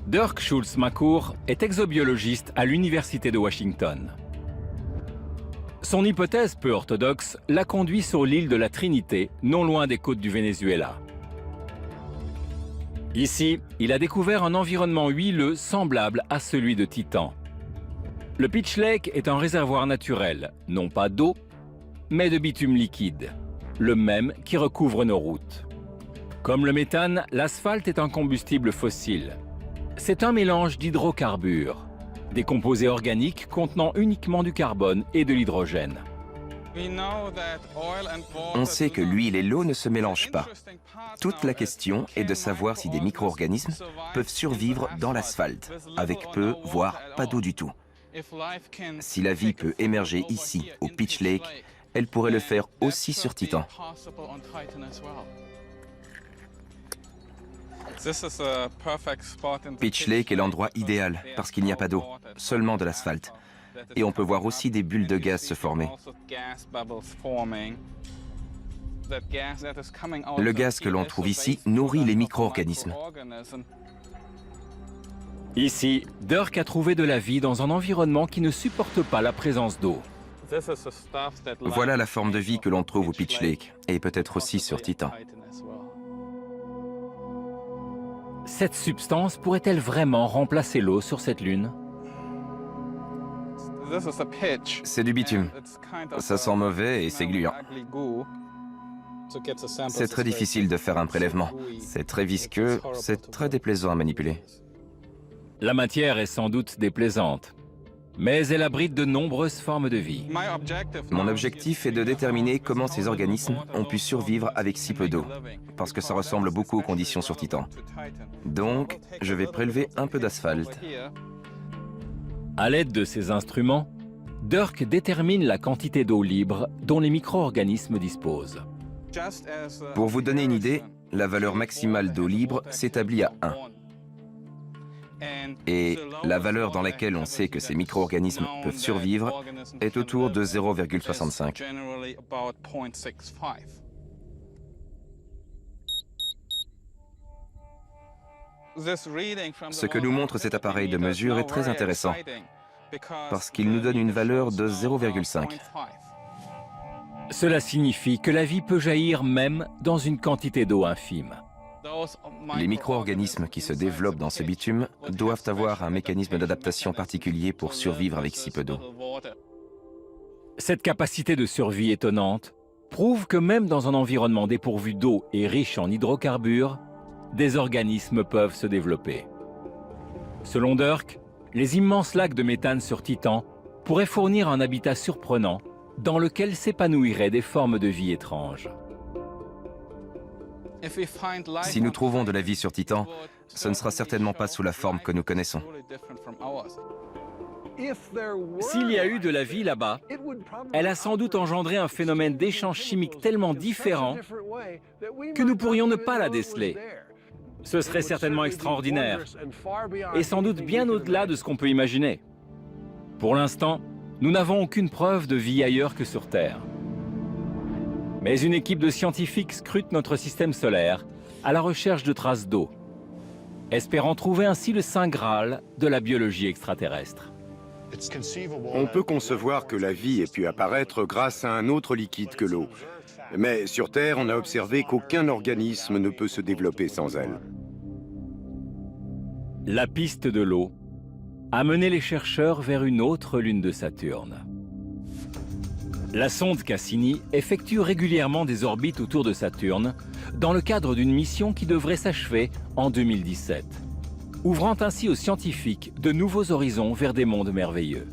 Dirk Schulz-Macour est exobiologiste à l'Université de Washington. Son hypothèse peu orthodoxe l'a conduit sur l'île de la Trinité, non loin des côtes du Venezuela. Ici, il a découvert un environnement huileux semblable à celui de Titan. Le Pitch Lake est un réservoir naturel, non pas d'eau, mais de bitume liquide, le même qui recouvre nos routes. Comme le méthane, l'asphalte est un combustible fossile. C'est un mélange d'hydrocarbures, des composés organiques contenant uniquement du carbone et de l'hydrogène. On sait que l'huile et l'eau ne se mélangent pas. Toute la question est de savoir si des micro-organismes peuvent survivre dans l'asphalte, avec peu, voire pas d'eau du tout. Si la vie peut émerger ici, au Pitch Lake, elle pourrait le faire aussi sur Titan. Pitch Lake est l'endroit idéal parce qu'il n'y a pas d'eau, seulement de l'asphalte. Et on peut voir aussi des bulles de gaz se former. Le gaz que l'on trouve ici nourrit les micro-organismes. Ici, Dirk a trouvé de la vie dans un environnement qui ne supporte pas la présence d'eau. Voilà la forme de vie que l'on trouve au Pitch Lake, et peut-être aussi sur Titan. Cette substance pourrait-elle vraiment remplacer l'eau sur cette lune? C'est du bitume. Ça sent mauvais et c'est gluant. C'est très difficile de faire un prélèvement. C'est très visqueux, c'est très déplaisant à manipuler. La matière est sans doute déplaisante, mais elle abrite de nombreuses formes de vie. Mon objectif est de déterminer comment ces organismes ont pu survivre avec si peu d'eau, parce que ça ressemble beaucoup aux conditions sur Titan. Donc, je vais prélever un peu d'asphalte. À l'aide de ces instruments, Dirk détermine la quantité d'eau libre dont les micro-organismes disposent. Pour vous donner une idée, la valeur maximale d'eau libre s'établit à 1. Et la valeur dans laquelle on sait que ces micro-organismes peuvent survivre est autour de 0,65. Ce que nous montre cet appareil de mesure est très intéressant, parce qu'il nous donne une valeur de 0,5. Cela signifie que la vie peut jaillir même dans une quantité d'eau infime. Les micro-organismes qui se développent dans ce bitume doivent avoir un mécanisme d'adaptation particulier pour survivre avec si peu d'eau. Cette capacité de survie étonnante prouve que même dans un environnement dépourvu d'eau et riche en hydrocarbures, des organismes peuvent se développer. Selon Dirk, les immenses lacs de méthane sur Titan pourraient fournir un habitat surprenant dans lequel s'épanouiraient des formes de vie étranges. Si nous trouvons de la vie sur Titan, ce ne sera certainement pas sous la forme que nous connaissons. S'il y a eu de la vie là-bas, elle a sans doute engendré un phénomène d'échange chimique tellement différent que nous pourrions ne pas la déceler. Ce serait certainement extraordinaire, et sans doute bien au-delà de ce qu'on peut imaginer. Pour l'instant, nous n'avons aucune preuve de vie ailleurs que sur Terre. Mais une équipe de scientifiques scrute notre système solaire à la recherche de traces d'eau, espérant trouver ainsi le Saint Graal de la biologie extraterrestre. On peut concevoir que la vie ait pu apparaître grâce à un autre liquide que l'eau. Mais sur Terre, on a observé qu'aucun organisme ne peut se développer sans elle. La piste de l'eau a mené les chercheurs vers une autre lune de Saturne. La sonde Cassini effectue régulièrement des orbites autour de Saturne dans le cadre d'une mission qui devrait s'achever en 2017, ouvrant ainsi aux scientifiques de nouveaux horizons vers des mondes merveilleux.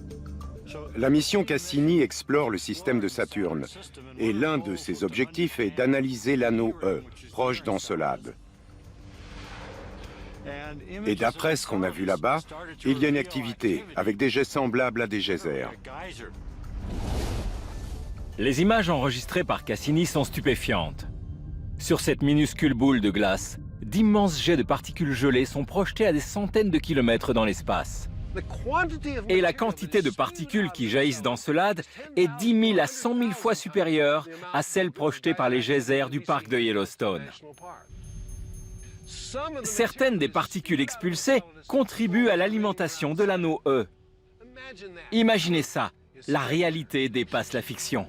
La mission Cassini explore le système de Saturne, et l'un de ses objectifs est d'analyser l'anneau E, proche d'Encelade. Et d'après ce qu'on a vu là-bas, il y a une activité avec des jets semblables à des geysers. Les images enregistrées par Cassini sont stupéfiantes. Sur cette minuscule boule de glace, d'immenses jets de particules gelées sont projetés à des centaines de kilomètres dans l'espace. Et la quantité de particules qui jaillissent d'Encelade est 10 000 à 100 000 fois supérieure à celle projetée par les geysers du parc de Yellowstone. Certaines des particules expulsées contribuent à l'alimentation de l'anneau E. Imaginez ça, la réalité dépasse la fiction.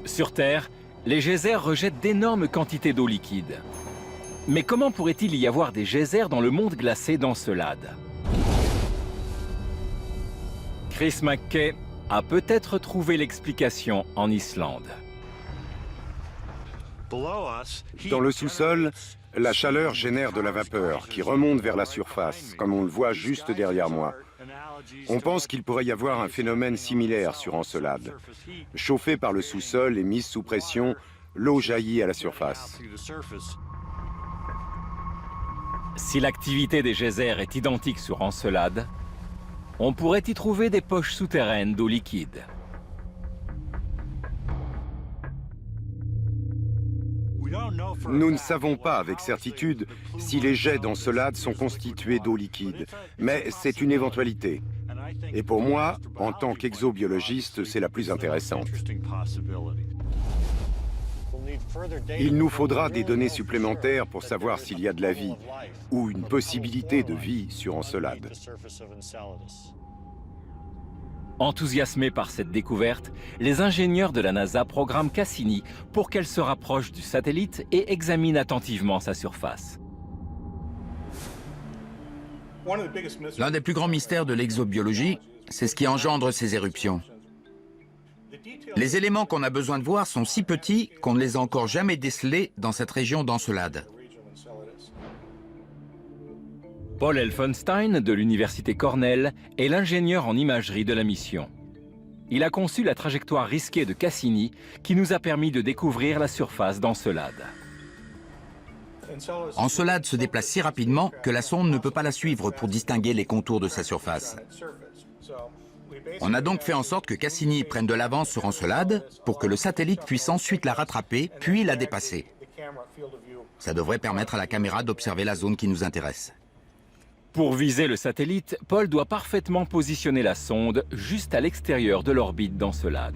Sur Terre, les geysers rejettent d'énormes quantités d'eau liquide. Mais comment pourrait-il y avoir des geysers dans le monde glacé d'Encelade ? Chris McKay a peut-être trouvé l'explication en Islande. Dans le sous-sol, la chaleur génère de la vapeur qui remonte vers la surface, comme on le voit juste derrière moi. On pense qu'il pourrait y avoir un phénomène similaire sur Encelade. Chauffée par le sous-sol et mise sous pression, l'eau jaillit à la surface. Si l'activité des geysers est identique sur Encelade, on pourrait y trouver des poches souterraines d'eau liquide. Nous ne savons pas avec certitude si les jets d'Encelade sont constitués d'eau liquide, mais c'est une éventualité. Et pour moi, en tant qu'exobiologiste, c'est la plus intéressante. Il nous faudra des données supplémentaires pour savoir s'il y a de la vie, ou une possibilité de vie sur Encelade. Enthousiasmés par cette découverte, les ingénieurs de la NASA programment Cassini pour qu'elle se rapproche du satellite et examine attentivement sa surface. L'un des plus grands mystères de l'exobiologie, C'est ce qui engendre ces éruptions. Les éléments qu'on a besoin de voir sont si petits qu'on ne les a encore jamais décelés dans cette région d'Encelade. Paul Elphinstone de l'université Cornell est l'ingénieur en imagerie de la mission. Il a conçu la trajectoire risquée de Cassini qui nous a permis de découvrir la surface d'Encelade. Encelade se déplace si rapidement que la sonde ne peut pas la suivre pour distinguer les contours de sa surface. On a donc fait en sorte que Cassini prenne de l'avance sur Encelade pour que le satellite puisse ensuite la rattraper, puis la dépasser. Ça devrait permettre à la caméra d'observer la zone qui nous intéresse. Pour viser le satellite, Paul doit parfaitement positionner la sonde juste à l'extérieur de l'orbite d'Encelade.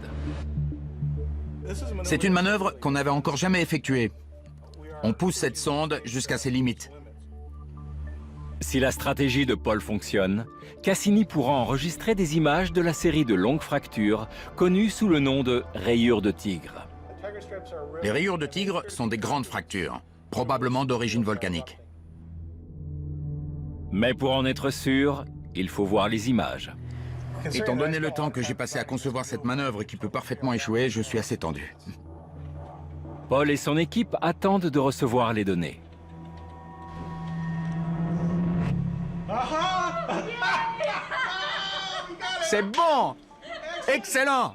C'est une manœuvre qu'on n'avait encore jamais effectuée. On pousse cette sonde jusqu'à ses limites. Si la stratégie de Paul fonctionne, Cassini pourra enregistrer des images de la série de longues fractures connues sous le nom de rayures de tigre. Les rayures de tigre sont des grandes fractures, probablement d'origine volcanique. Mais pour en être sûr, il faut voir les images. Étant donné le temps que j'ai passé à concevoir cette manœuvre qui peut parfaitement échouer, je suis assez tendu. Paul et son équipe attendent de recevoir les données. C'est bon! Excellent!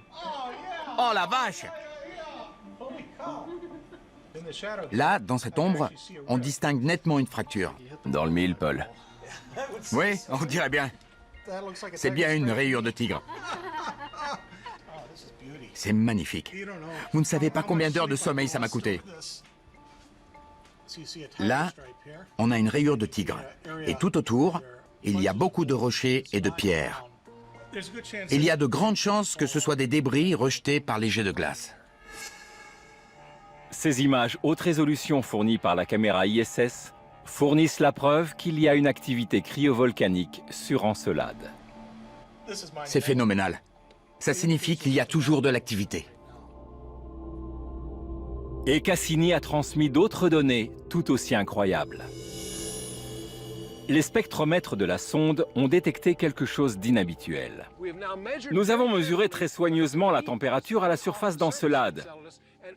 Oh la vache! Là, dans cette ombre, on distingue nettement une fracture. Dans le mille, Paul. Oui, on dirait bien. C'est bien une rayure de tigre. C'est magnifique. Vous ne savez pas combien d'heures de sommeil ça m'a coûté. Là, on a une rayure de tigre. Et tout autour, il y a beaucoup de rochers et de pierres. Il y a de grandes chances que ce soit des débris rejetés par les jets de glace. Ces images haute résolution fournies par la caméra ISS fournissent la preuve qu'il y a une activité cryovolcanique sur Encelade. C'est phénoménal. Ça signifie qu'il y a toujours de l'activité. Et Cassini a transmis d'autres données tout aussi incroyables. Les spectromètres de la sonde ont détecté quelque chose d'inhabituel. Nous avons mesuré très soigneusement la température à la surface d'Encelade.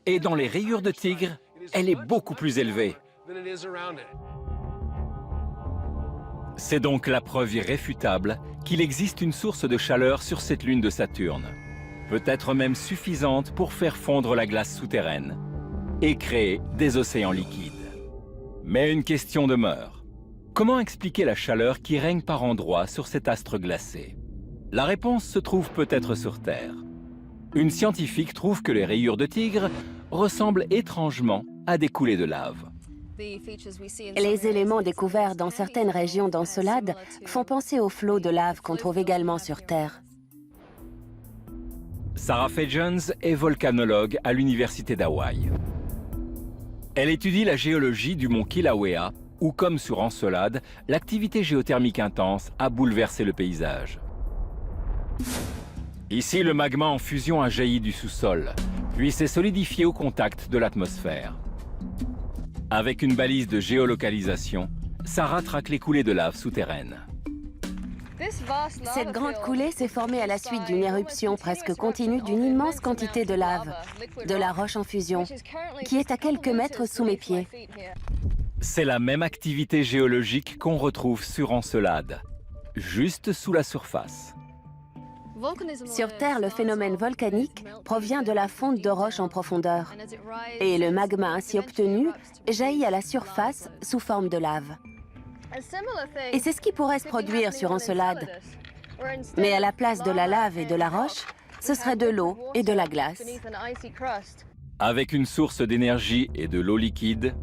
Et dans les rayures de tigre, elle est beaucoup plus élevée. C'est donc la preuve irréfutable qu'il existe une source de chaleur sur cette lune de Saturne, peut-être même suffisante pour faire fondre la glace souterraine et créer des océans liquides. Mais une question demeure. Comment expliquer la chaleur qui règne par endroits sur cet astre glacé? La réponse se trouve peut-être sur Terre. Une scientifique trouve que les rayures de tigre ressemblent étrangement à des coulées de lave. Les éléments découverts dans certaines régions d'Encelade font penser aux flots de lave qu'on trouve également sur Terre. Sarah Faye Jones est volcanologue à l'université d'Hawaï. Elle étudie la géologie du mont Kilauea, où, comme sur Encelade, l'activité géothermique intense a bouleversé le paysage. Ici, le magma en fusion a jailli du sous-sol, puis s'est solidifié au contact de l'atmosphère. Avec une balise de géolocalisation, Sarah traque les coulées de lave souterraines. Cette grande coulée s'est formée à la suite d'une éruption presque continue d'une immense quantité de lave, de la roche en fusion, qui est à quelques mètres sous mes pieds. C'est la même activité géologique qu'on retrouve sur Encelade, juste sous la surface. Sur Terre, le phénomène volcanique provient de la fonte de roches en profondeur. Et le magma ainsi obtenu jaillit à la surface sous forme de lave. Et c'est ce qui pourrait se produire sur Encelade. Mais à la place de la lave et de la roche, ce serait de l'eau et de la glace. Avec une source d'énergie et de l'eau liquide,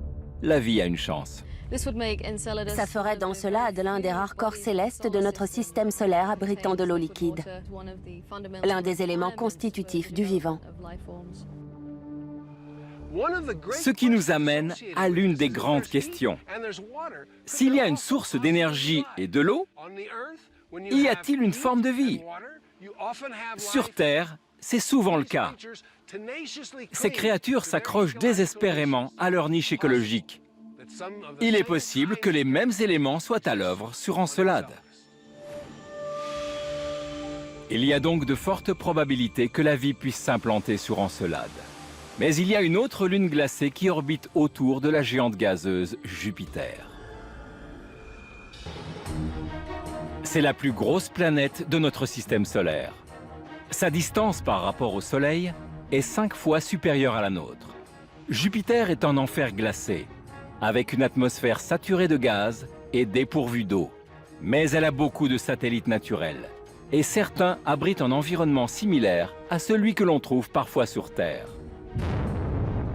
la vie a une chance. Ça ferait d'Encelade l'un des rares corps célestes de notre système solaire abritant de l'eau liquide, l'un des éléments constitutifs du vivant. Ce qui nous amène à l'une des grandes questions. S'il y a une source d'énergie et de l'eau, y a-t-il une forme de vie? Sur Terre, c'est souvent le cas. Ces créatures s'accrochent désespérément à leur niche écologique. Il est possible que les mêmes éléments soient à l'œuvre sur Encelade. Il y a donc de fortes probabilités que la vie puisse s'implanter sur Encelade. Mais il y a une autre lune glacée qui orbite autour de la géante gazeuse Jupiter. C'est la plus grosse planète de notre système solaire. Sa distance par rapport au Soleil est 5 fois supérieure à la nôtre. Jupiter est un enfer glacé, avec une atmosphère saturée de gaz et dépourvue d'eau. Mais elle a beaucoup de satellites naturels, et certains abritent un environnement similaire à celui que l'on trouve parfois sur Terre.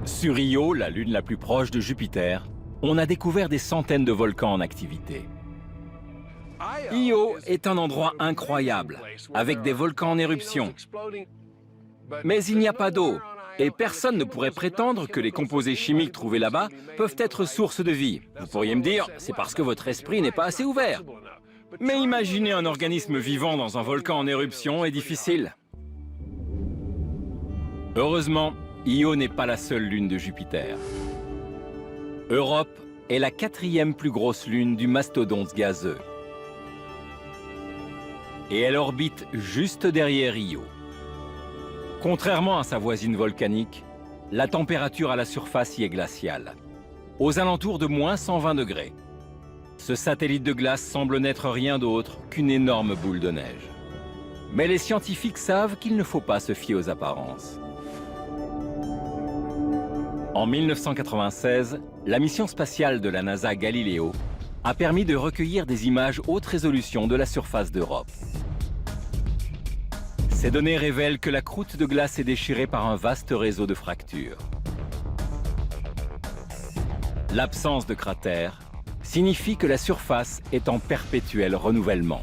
Sur Io, la lune la plus proche de Jupiter, on a découvert des centaines de volcans en activité. Io est un endroit incroyable, avec des volcans en éruption. Mais il n'y a pas d'eau, et personne ne pourrait prétendre que les composés chimiques trouvés là-bas peuvent être source de vie. Vous pourriez me dire, c'est parce que votre esprit n'est pas assez ouvert. Mais imaginer un organisme vivant dans un volcan en éruption est difficile. Heureusement, Io n'est pas la seule lune de Jupiter. Europe est la 4e plus grosse lune du mastodonte gazeux. Et elle orbite juste derrière Io. Contrairement à sa voisine volcanique, la température à la surface y est glaciale, aux alentours de moins 120 degrés. Ce satellite de glace semble n'être rien d'autre qu'une énorme boule de neige. Mais les scientifiques savent qu'il ne faut pas se fier aux apparences. En 1996, la mission spatiale de la NASA Galileo a permis de recueillir des images haute résolution de la surface d'Europe. Ces données révèlent que la croûte de glace est déchirée par un vaste réseau de fractures. L'absence de cratères signifie que la surface est en perpétuel renouvellement.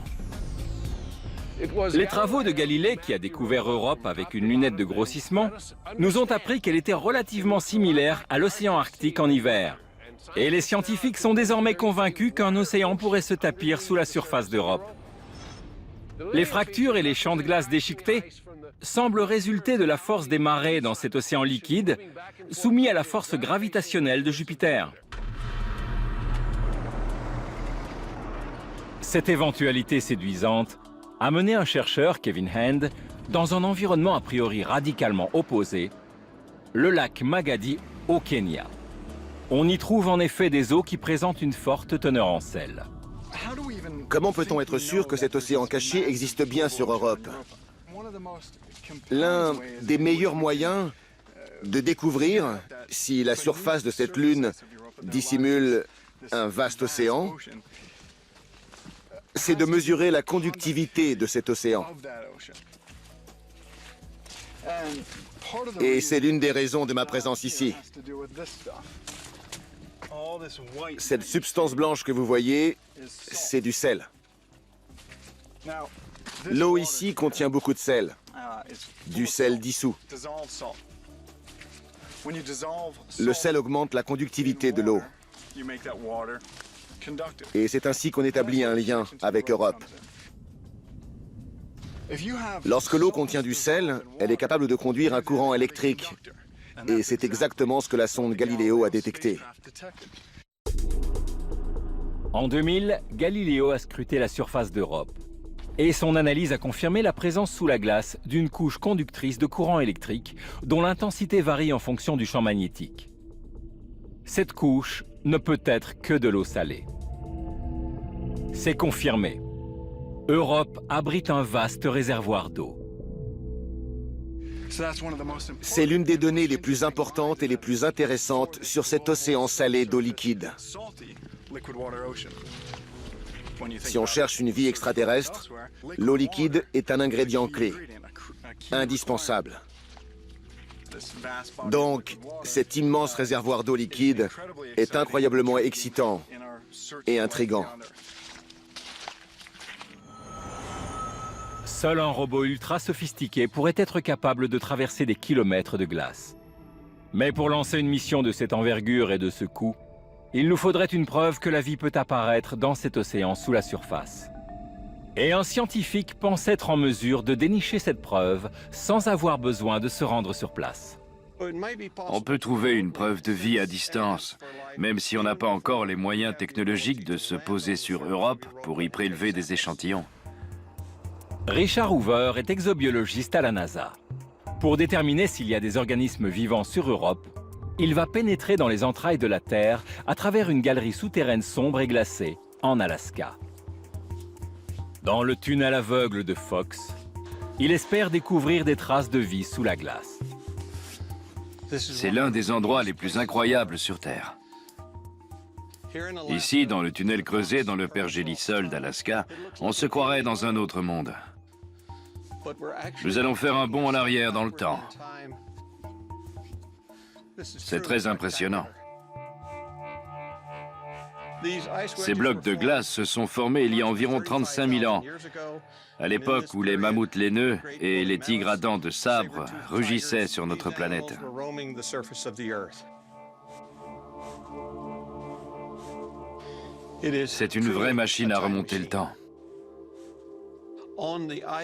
Les travaux de Galilée, qui a découvert Europe avec une lunette de grossissement, nous ont appris qu'elle était relativement similaire à l'océan Arctique en hiver. Et les scientifiques sont désormais convaincus qu'un océan pourrait se tapir sous la surface d'Europe. Les fractures et les champs de glace déchiquetés semblent résulter de la force des marées dans cet océan liquide, soumis à la force gravitationnelle de Jupiter. Cette éventualité séduisante a mené un chercheur, Kevin Hand, dans un environnement a priori radicalement opposé, le lac Magadi au Kenya. On y trouve en effet des eaux qui présentent une forte teneur en sel. Comment peut-on être sûr que cet océan caché existe bien sur Europe? L'un des meilleurs moyens de découvrir si la surface de cette lune dissimule un vaste océan, c'est de mesurer la conductivité de cet océan. Et c'est l'une des raisons de ma présence ici. Cette substance blanche que vous voyez, c'est du sel. L'eau ici contient beaucoup de sel, du sel dissous. Le sel augmente la conductivité de l'eau. Et c'est ainsi qu'on établit un lien avec Europe. Lorsque l'eau contient du sel, elle est capable de conduire un courant électrique. Et c'est exactement ce que la sonde Galileo a détecté. En 2000, Galileo a scruté la surface d'Europe. Et son analyse a confirmé la présence sous la glace d'une couche conductrice de courant électrique dont l'intensité varie en fonction du champ magnétique. Cette couche ne peut être que de l'eau salée. C'est confirmé. Europe abrite un vaste réservoir d'eau. C'est l'une des données les plus importantes et les plus intéressantes sur cet océan salé d'eau liquide. Si on cherche une vie extraterrestre, l'eau liquide est un ingrédient clé, indispensable. Donc, cet immense réservoir d'eau liquide est incroyablement excitant et intriguant. Seul un robot ultra sophistiqué pourrait être capable de traverser des kilomètres de glace. Mais pour lancer une mission de cette envergure et de ce coût, il nous faudrait une preuve que la vie peut apparaître dans cet océan sous la surface. Et un scientifique pense être en mesure de dénicher cette preuve sans avoir besoin de se rendre sur place. On peut trouver une preuve de vie à distance, même si on n'a pas encore les moyens technologiques de se poser sur Europe pour y prélever des échantillons. Richard Hoover est exobiologiste à la NASA. Pour déterminer s'il y a des organismes vivants sur Europe, il va pénétrer dans les entrailles de la Terre à travers une galerie souterraine sombre et glacée en Alaska. Dans le tunnel aveugle de Fox, il espère découvrir des traces de vie sous la glace. C'est l'un des endroits les plus incroyables sur Terre. Ici, dans le tunnel creusé dans le pergélisol d'Alaska, on se croirait dans un autre monde. Nous allons faire un bond en arrière dans le temps. C'est très impressionnant. Ces blocs de glace se sont formés il y a environ 35 000 ans, à l'époque où les mammouths laineux et les tigres à dents de sabre rugissaient sur notre planète. C'est une vraie machine à remonter le temps.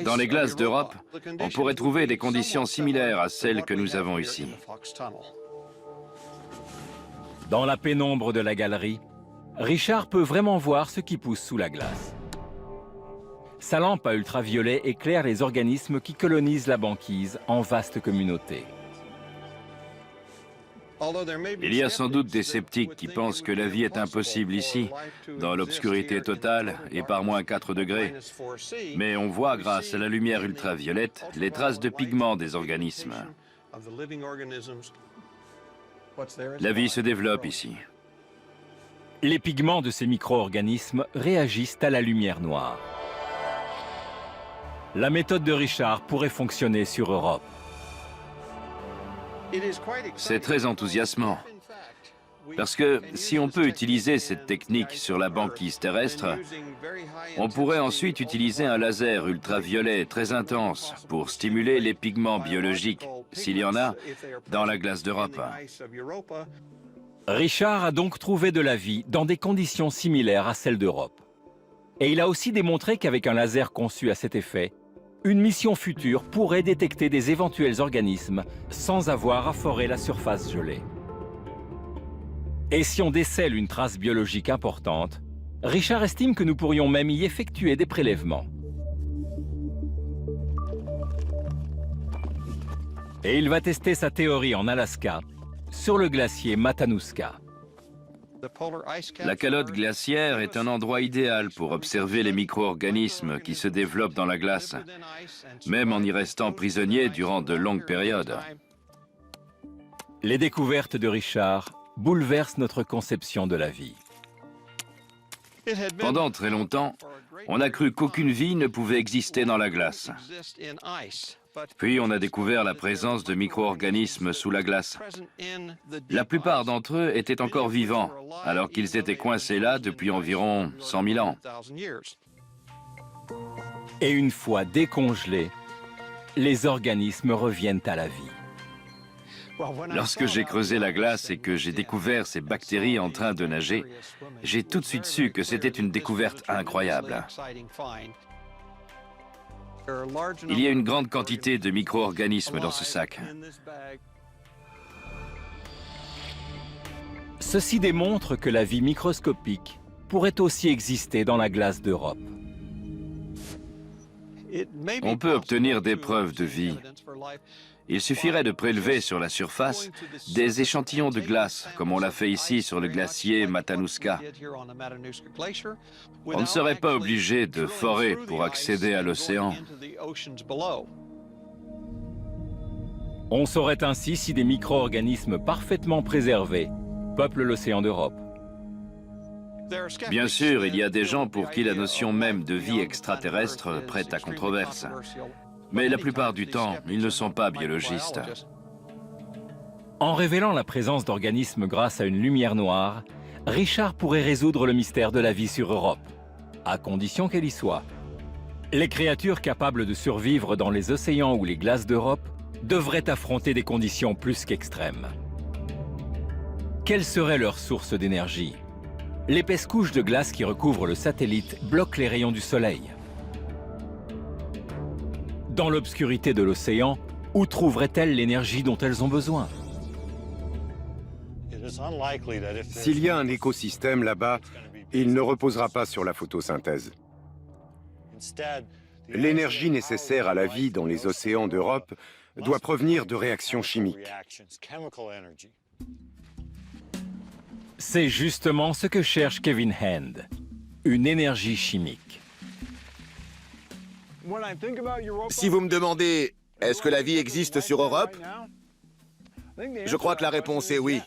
Dans les glaces d'Europe, on pourrait trouver des conditions similaires à celles que nous avons ici. Dans la pénombre de la galerie, Richard peut vraiment voir ce qui pousse sous la glace. Sa lampe à ultraviolet éclaire les organismes qui colonisent la banquise en vaste communauté. Il y a sans doute des sceptiques qui pensent que la vie est impossible ici, dans l'obscurité totale et par moins 4 degrés. Mais on voit, grâce à la lumière ultraviolette, les traces de pigments des organismes. La vie se développe ici. Les pigments de ces micro-organismes réagissent à la lumière noire. La méthode de Richard pourrait fonctionner sur Europe. C'est très enthousiasmant. Parce que si on peut utiliser cette technique sur la banquise terrestre, on pourrait ensuite utiliser un laser ultraviolet très intense pour stimuler les pigments biologiques, s'il y en a, dans la glace d'Europe. Richard a donc trouvé de la vie dans des conditions similaires à celles d'Europe. Et il a aussi démontré qu'avec un laser conçu à cet effet, une mission future pourrait détecter des éventuels organismes sans avoir à forer la surface gelée. Et si on décèle une trace biologique importante, Richard estime que nous pourrions même y effectuer des prélèvements. Et il va tester sa théorie en Alaska, sur le glacier Matanuska. La calotte glaciaire est un endroit idéal pour observer les micro-organismes qui se développent dans la glace, même en y restant prisonnier durant de longues périodes. Les découvertes de Richard bouleversent notre conception de la vie. Pendant très longtemps, on a cru qu'aucune vie ne pouvait exister dans la glace. Puis on a découvert la présence de micro-organismes sous la glace. La plupart d'entre eux étaient encore vivants, alors qu'ils étaient coincés là depuis environ 100 000 ans. Et une fois décongelés, les organismes reviennent à la vie. Lorsque j'ai creusé la glace et que j'ai découvert ces bactéries en train de nager, j'ai tout de suite su que c'était une découverte incroyable. Il y a une grande quantité de micro-organismes dans ce sac. Ceci démontre que la vie microscopique pourrait aussi exister dans la glace d'Europe. On peut obtenir des preuves de vie. Il suffirait de prélever sur la surface des échantillons de glace, comme on l'a fait ici sur le glacier Matanuska. On ne serait pas obligé de forer pour accéder à l'océan. On saurait ainsi si des micro-organismes parfaitement préservés peuplent l'océan d'Europe. Bien sûr, il y a des gens pour qui la notion même de vie extraterrestre prête à controverse. Mais la plupart du temps, ils ne sont pas biologistes. En révélant la présence d'organismes grâce à une lumière noire, Richard pourrait résoudre le mystère de la vie sur Europe, à condition qu'elle y soit. Les créatures capables de survivre dans les océans ou les glaces d'Europe devraient affronter des conditions plus qu'extrêmes. Quelle serait leur source d'énergie? L'épaisse couche de glace qui recouvre le satellite bloque les rayons du soleil. Dans l'obscurité de l'océan, où trouveraient-elles l'énergie dont elles ont besoin? S'il y a un écosystème là-bas, il ne reposera pas sur la photosynthèse. L'énergie nécessaire à la vie dans les océans d'Europe doit provenir de réactions chimiques. C'est justement ce que cherche Kevin Hand, une énergie chimique. Si vous me demandez, est-ce que la vie existe sur Europe? Je crois que la réponse est oui.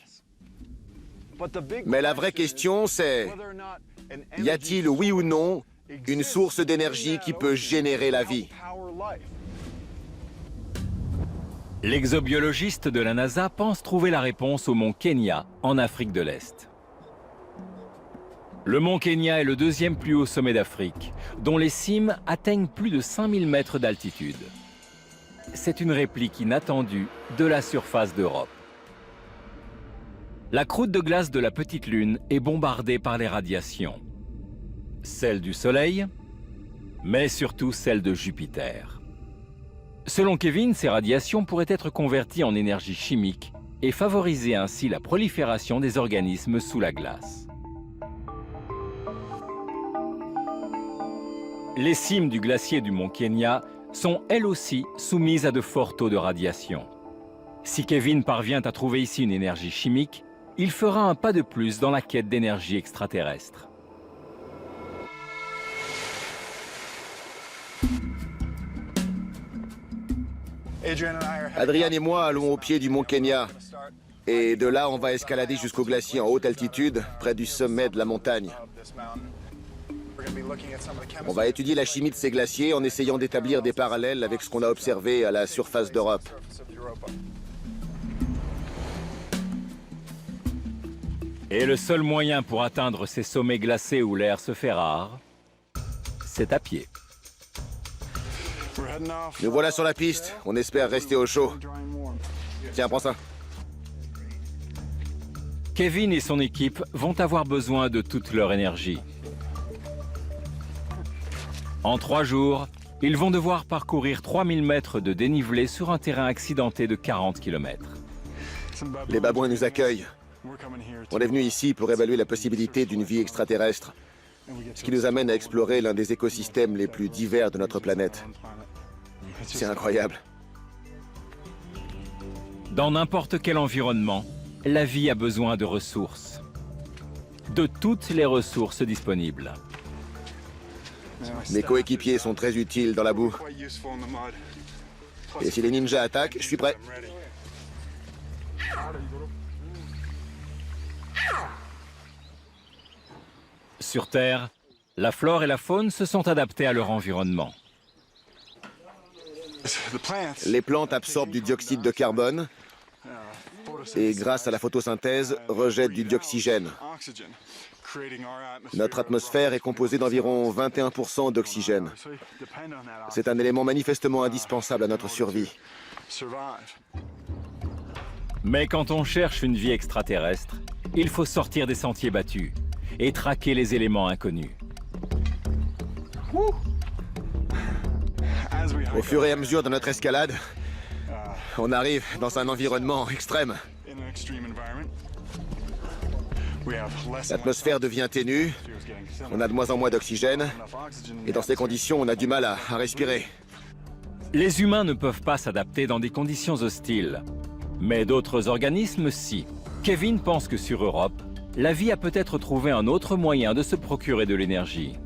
Mais la vraie question, c'est, y a-t-il, oui ou non, une source d'énergie qui peut générer la vie? L'exobiologiste de la NASA pense trouver la réponse au mont Kenya, en Afrique de l'Est. Le mont Kenya est le deuxième plus haut sommet d'Afrique, dont les cimes atteignent plus de 5000 mètres d'altitude. C'est une réplique inattendue de la surface d'Europe. La croûte de glace de la petite Lune est bombardée par les radiations. Celle du Soleil, mais surtout celle de Jupiter. Selon Kevin, ces radiations pourraient être converties en énergie chimique et favoriser ainsi la prolifération des organismes sous la glace. Les cimes du glacier du mont Kenya sont elles aussi soumises à de forts taux de radiation. Si Kevin parvient à trouver ici une énergie chimique, il fera un pas de plus dans la quête d'énergie extraterrestre. Adrian et moi allons au pied du mont Kenya. Et de là, on va escalader jusqu'au glacier en haute altitude, près du sommet de la montagne. On va étudier la chimie de ces glaciers en essayant d'établir des parallèles avec ce qu'on a observé à la surface d'Europe. Et le seul moyen pour atteindre ces sommets glacés où l'air se fait rare, c'est à pied. Nous voilà sur la piste. On espère rester au chaud. Tiens, prends ça. Kevin et son équipe vont avoir besoin de toute leur énergie. En 3 jours, ils vont devoir parcourir 3000 mètres de dénivelé sur un terrain accidenté de 40 km. Les babouins nous accueillent. On est venu ici pour évaluer la possibilité d'une vie extraterrestre, ce qui nous amène à explorer l'un des écosystèmes les plus divers de notre planète. C'est incroyable. Dans n'importe quel environnement, la vie a besoin de ressources. De toutes les ressources disponibles. Mes coéquipiers sont très utiles dans la boue. Et si les ninjas attaquent, je suis prêt. Sur Terre, la flore et la faune se sont adaptées à leur environnement. Les plantes absorbent du dioxyde de carbone et, grâce à la photosynthèse, rejettent du dioxygène. Notre atmosphère est composée d'environ 21% d'oxygène. C'est un élément manifestement indispensable à notre survie. Mais quand on cherche une vie extraterrestre, il faut sortir des sentiers battus et traquer les éléments inconnus. Au fur et à mesure de notre escalade, on arrive dans un environnement extrême. L'atmosphère devient ténue, on a de moins en moins d'oxygène, et dans ces conditions, on a du mal à respirer. Les humains ne peuvent pas s'adapter dans des conditions hostiles, mais d'autres organismes, si. Kevin pense que sur Europe, la vie a peut-être trouvé un autre moyen de se procurer de l'énergie.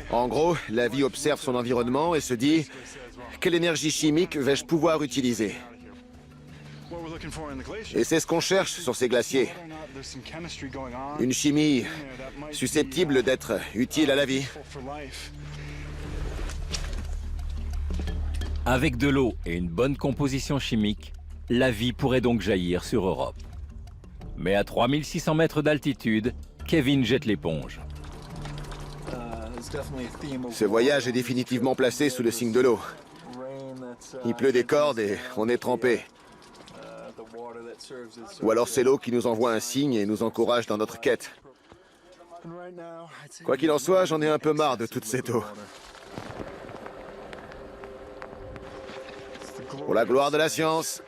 En gros, la vie observe son environnement et se dit « Quelle énergie chimique vais-je pouvoir utiliser ?» Et c'est ce qu'on cherche sur ces glaciers. Une chimie susceptible d'être utile à la vie. Avec de l'eau et une bonne composition chimique, la vie pourrait donc jaillir sur Europe. Mais à 3600 mètres d'altitude, Kevin jette l'éponge. Ce voyage est définitivement placé sous le signe de l'eau. Il pleut des cordes et on est trempé. Ou alors c'est l'eau qui nous envoie un signe et nous encourage dans notre quête. Quoi qu'il en soit, j'en ai un peu marre de toute cette eau. Pour la gloire de la science.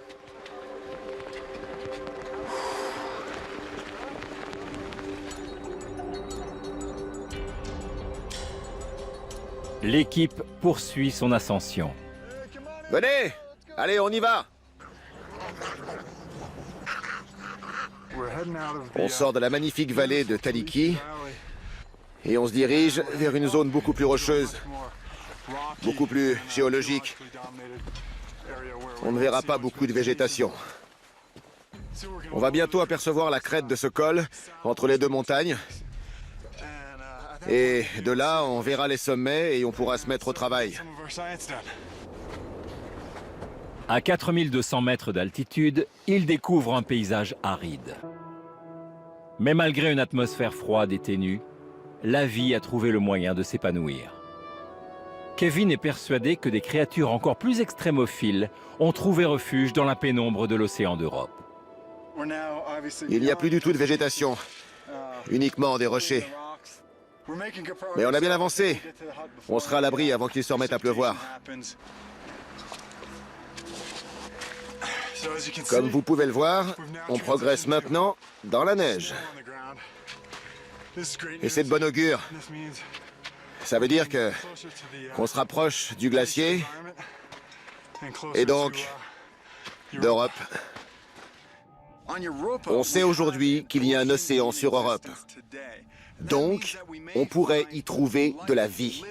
L'équipe poursuit son ascension. Venez! Allez, on y va! On sort de la magnifique vallée de Taliki et on se dirige vers une zone beaucoup plus rocheuse, beaucoup plus géologique. On ne verra pas beaucoup de végétation. On va bientôt apercevoir la crête de ce col entre les deux montagnes. Et de là, on verra les sommets et on pourra se mettre au travail. À 4200 mètres d'altitude, ils découvrent un paysage aride. Mais malgré une atmosphère froide et ténue, la vie a trouvé le moyen de s'épanouir. Kevin est persuadé que des créatures encore plus extrémophiles ont trouvé refuge dans la pénombre de l'océan d'Europe. Il n'y a plus du tout de végétation, uniquement des rochers. Mais on a bien avancé. On sera à l'abri avant qu'il se remette à pleuvoir. Comme vous pouvez le voir, on progresse maintenant dans la neige. Et c'est de bon augure. Ça veut dire qu'on se rapproche du glacier et donc d'Europe. On sait aujourd'hui qu'il y a un océan sur Europe. Donc, on pourrait y trouver de la vie.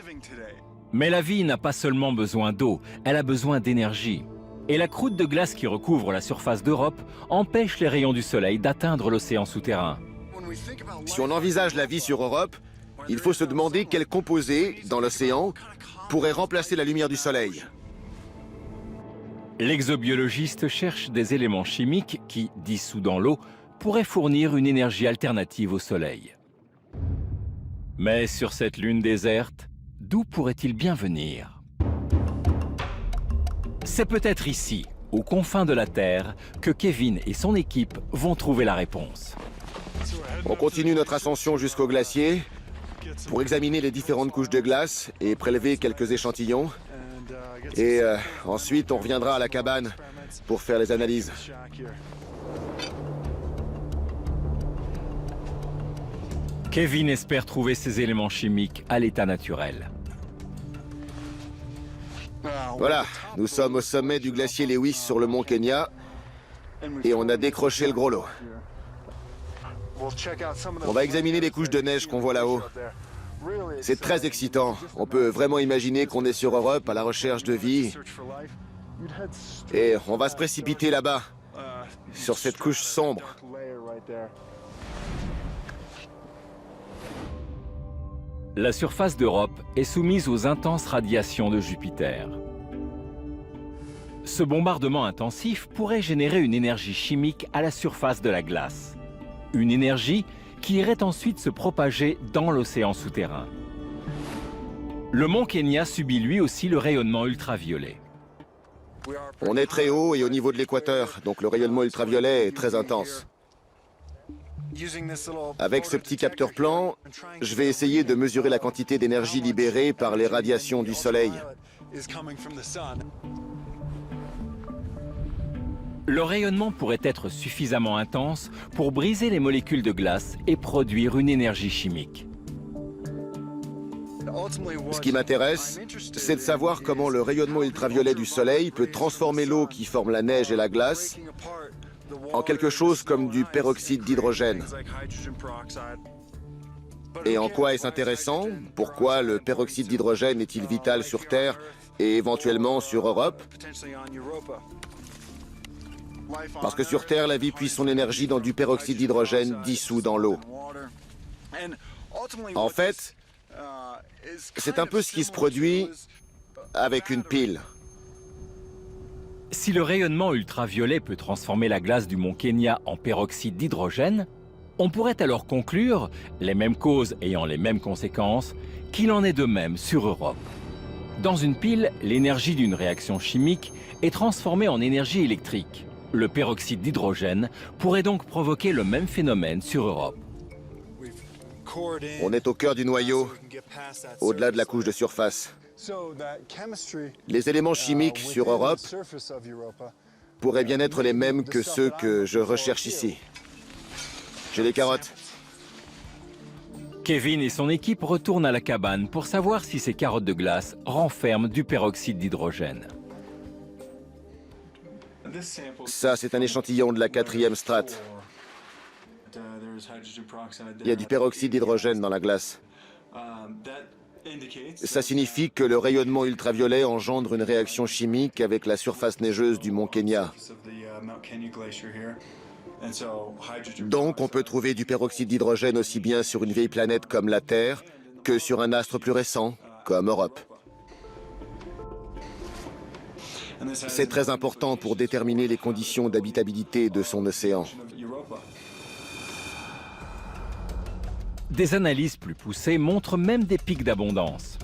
Mais la vie n'a pas seulement besoin d'eau, elle a besoin d'énergie. Et la croûte de glace qui recouvre la surface d'Europe empêche les rayons du soleil d'atteindre l'océan souterrain. Si on envisage la vie sur Europe, il faut se demander quel composé, dans l'océan, pourrait remplacer la lumière du soleil. L'exobiologiste cherche des éléments chimiques qui, dissous dans l'eau, pourraient fournir une énergie alternative au soleil. Mais sur cette lune déserte, d'où pourrait-il bien venir? C'est peut-être ici, aux confins de la Terre, que Kevin et son équipe vont trouver la réponse. On continue notre ascension jusqu'au glacier pour examiner les différentes couches de glace et prélever quelques échantillons. Et ensuite, on reviendra à la cabane pour faire les analyses. Kevin espère trouver ces éléments chimiques à l'état naturel. Voilà, nous sommes au sommet du glacier Lewis sur le mont Kenya et on a décroché le gros lot. On va examiner les couches de neige qu'on voit là-haut. C'est très excitant. On peut vraiment imaginer qu'on est sur Europe à la recherche de vie. Et on va se précipiter là-bas, sur cette couche sombre. La surface d'Europe est soumise aux intenses radiations de Jupiter. Ce bombardement intensif pourrait générer une énergie chimique à la surface de la glace. Une énergie qui irait ensuite se propager dans l'océan souterrain. Le mont Kenya subit lui aussi le rayonnement ultraviolet. On est très haut et au niveau de l'équateur, donc le rayonnement ultraviolet est très intense. Avec ce petit capteur plan, je vais essayer de mesurer la quantité d'énergie libérée par les radiations du soleil. Le rayonnement pourrait être suffisamment intense pour briser les molécules de glace et produire une énergie chimique. Ce qui m'intéresse, c'est de savoir comment le rayonnement ultraviolet du soleil peut transformer l'eau qui forme la neige et la glace en quelque chose comme du peroxyde d'hydrogène. Et en quoi est-ce intéressant? Pourquoi le peroxyde d'hydrogène est-il vital sur Terre et éventuellement sur Europe? Parce que sur Terre, la vie puise son énergie dans du peroxyde d'hydrogène dissous dans l'eau. En fait, c'est un peu ce qui se produit avec une pile. Si le rayonnement ultraviolet peut transformer la glace du mont Kenya en peroxyde d'hydrogène, on pourrait alors conclure, les mêmes causes ayant les mêmes conséquences, qu'il en est de même sur Europe. Dans une pile, l'énergie d'une réaction chimique est transformée en énergie électrique. Le peroxyde d'hydrogène pourrait donc provoquer le même phénomène sur Europe. On est au cœur du noyau, au-delà de la couche de surface. Les éléments chimiques sur Europe pourraient bien être les mêmes que ceux que je recherche ici. J'ai des carottes. Kevin et son équipe retournent à la cabane pour savoir si ces carottes de glace renferment du peroxyde d'hydrogène. Ça, c'est un échantillon de la 4e strate. Il y a du peroxyde d'hydrogène dans la glace. Ça signifie que le rayonnement ultraviolet engendre une réaction chimique avec la surface neigeuse du mont Kenya. Donc, on peut trouver du peroxyde d'hydrogène aussi bien sur une vieille planète comme la Terre que sur un astre plus récent, comme Europe. C'est très important pour déterminer les conditions d'habitabilité de son océan. Des analyses plus poussées montrent même des pics d'abondance.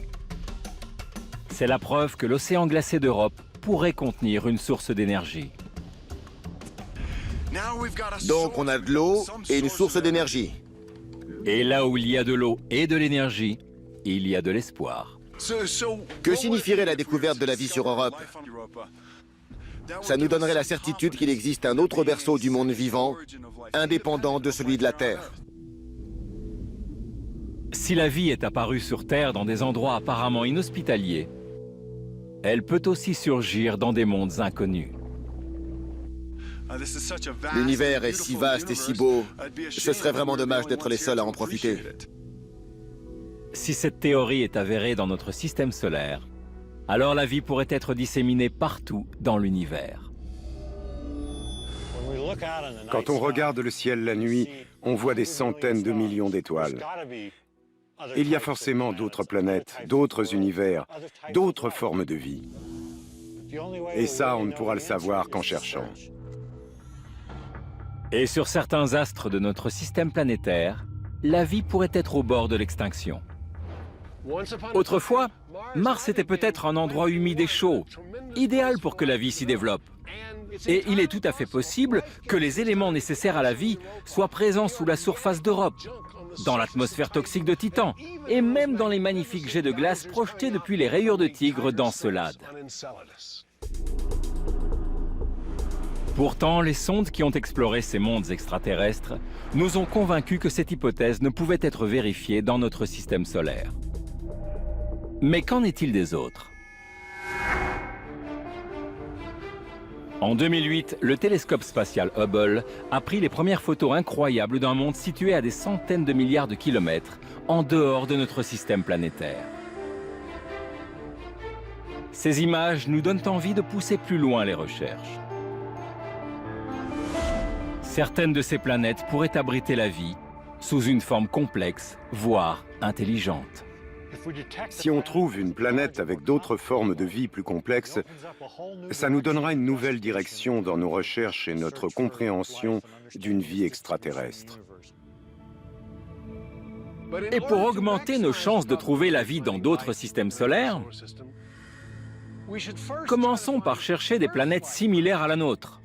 C'est la preuve que l'océan glacé d'Europe pourrait contenir une source d'énergie. Donc on a de l'eau et une source d'énergie. Et là où il y a de l'eau et de l'énergie, il y a de l'espoir. Que signifierait la découverte de la vie sur Europe? Ça nous donnerait la certitude qu'il existe un autre berceau du monde vivant, indépendant de celui de la Terre. Si la vie est apparue sur Terre dans des endroits apparemment inhospitaliers, elle peut aussi surgir dans des mondes inconnus. L'univers est si vaste et si beau, ce serait vraiment dommage d'être les seuls à en profiter. Si cette théorie est avérée dans notre système solaire, alors la vie pourrait être disséminée partout dans l'univers. Quand on regarde le ciel la nuit, on voit des centaines de millions d'étoiles. Il y a forcément d'autres planètes, d'autres univers, d'autres formes de vie. Et ça, on ne pourra le savoir qu'en cherchant. Et sur certains astres de notre système planétaire, la vie pourrait être au bord de l'extinction. Autrefois, Mars était peut-être un endroit humide et chaud, idéal pour que la vie s'y développe. Et il est tout à fait possible que les éléments nécessaires à la vie soient présents sous la surface d'Europe, dans l'atmosphère toxique de Titan, et même dans les magnifiques jets de glace projetés depuis les rayures de tigre d'Encelade. Pourtant, les sondes qui ont exploré ces mondes extraterrestres nous ont convaincus que cette hypothèse ne pouvait être vérifiée dans notre système solaire. Mais qu'en est-il des autres? En 2008, le télescope spatial Hubble a pris les premières photos incroyables d'un monde situé à des centaines de milliards de kilomètres en dehors de notre système planétaire. Ces images nous donnent envie de pousser plus loin les recherches. Certaines de ces planètes pourraient abriter la vie sous une forme complexe, voire intelligente. Si on trouve une planète avec d'autres formes de vie plus complexes, ça nous donnera une nouvelle direction dans nos recherches et notre compréhension d'une vie extraterrestre. Et pour augmenter nos chances de trouver la vie dans d'autres systèmes solaires, commençons par chercher des planètes similaires à la nôtre.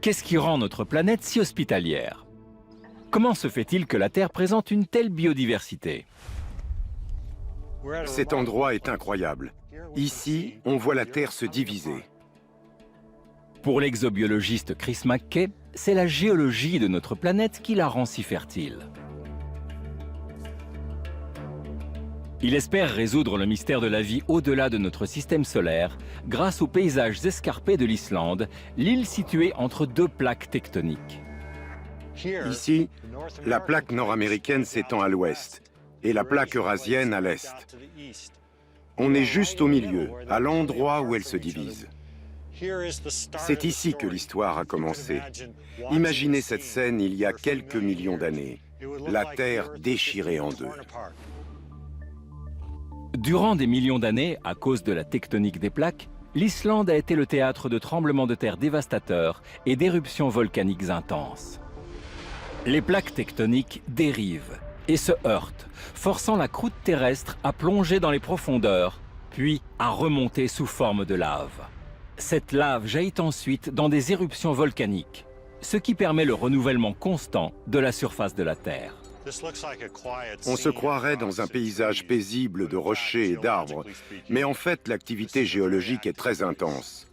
Qu'est-ce qui rend notre planète si hospitalière? Comment se fait-il que la Terre présente une telle biodiversité? Cet endroit est incroyable. Ici, on voit la Terre se diviser. Pour l'exobiologiste Chris McKay, c'est la géologie de notre planète qui la rend si fertile. Il espère résoudre le mystère de la vie au-delà de notre système solaire grâce aux paysages escarpés de l'Islande, l'île située entre deux plaques tectoniques. Ici, la plaque nord-américaine s'étend à l'ouest et la plaque eurasienne à l'est. On est juste au milieu, à l'endroit où elles se divisent. C'est ici que l'histoire a commencé. Imaginez cette scène il y a quelques millions d'années. La Terre déchirée en deux. Durant des millions d'années, à cause de la tectonique des plaques, l'Islande a été le théâtre de tremblements de terre dévastateurs et d'éruptions volcaniques intenses. Les plaques tectoniques dérivent et se heurtent, forçant la croûte terrestre à plonger dans les profondeurs, puis à remonter sous forme de lave. Cette lave jaillit ensuite dans des éruptions volcaniques, ce qui permet le renouvellement constant de la surface de la Terre. On se croirait dans un paysage paisible de rochers et d'arbres, mais en fait l'activité géologique est très intense.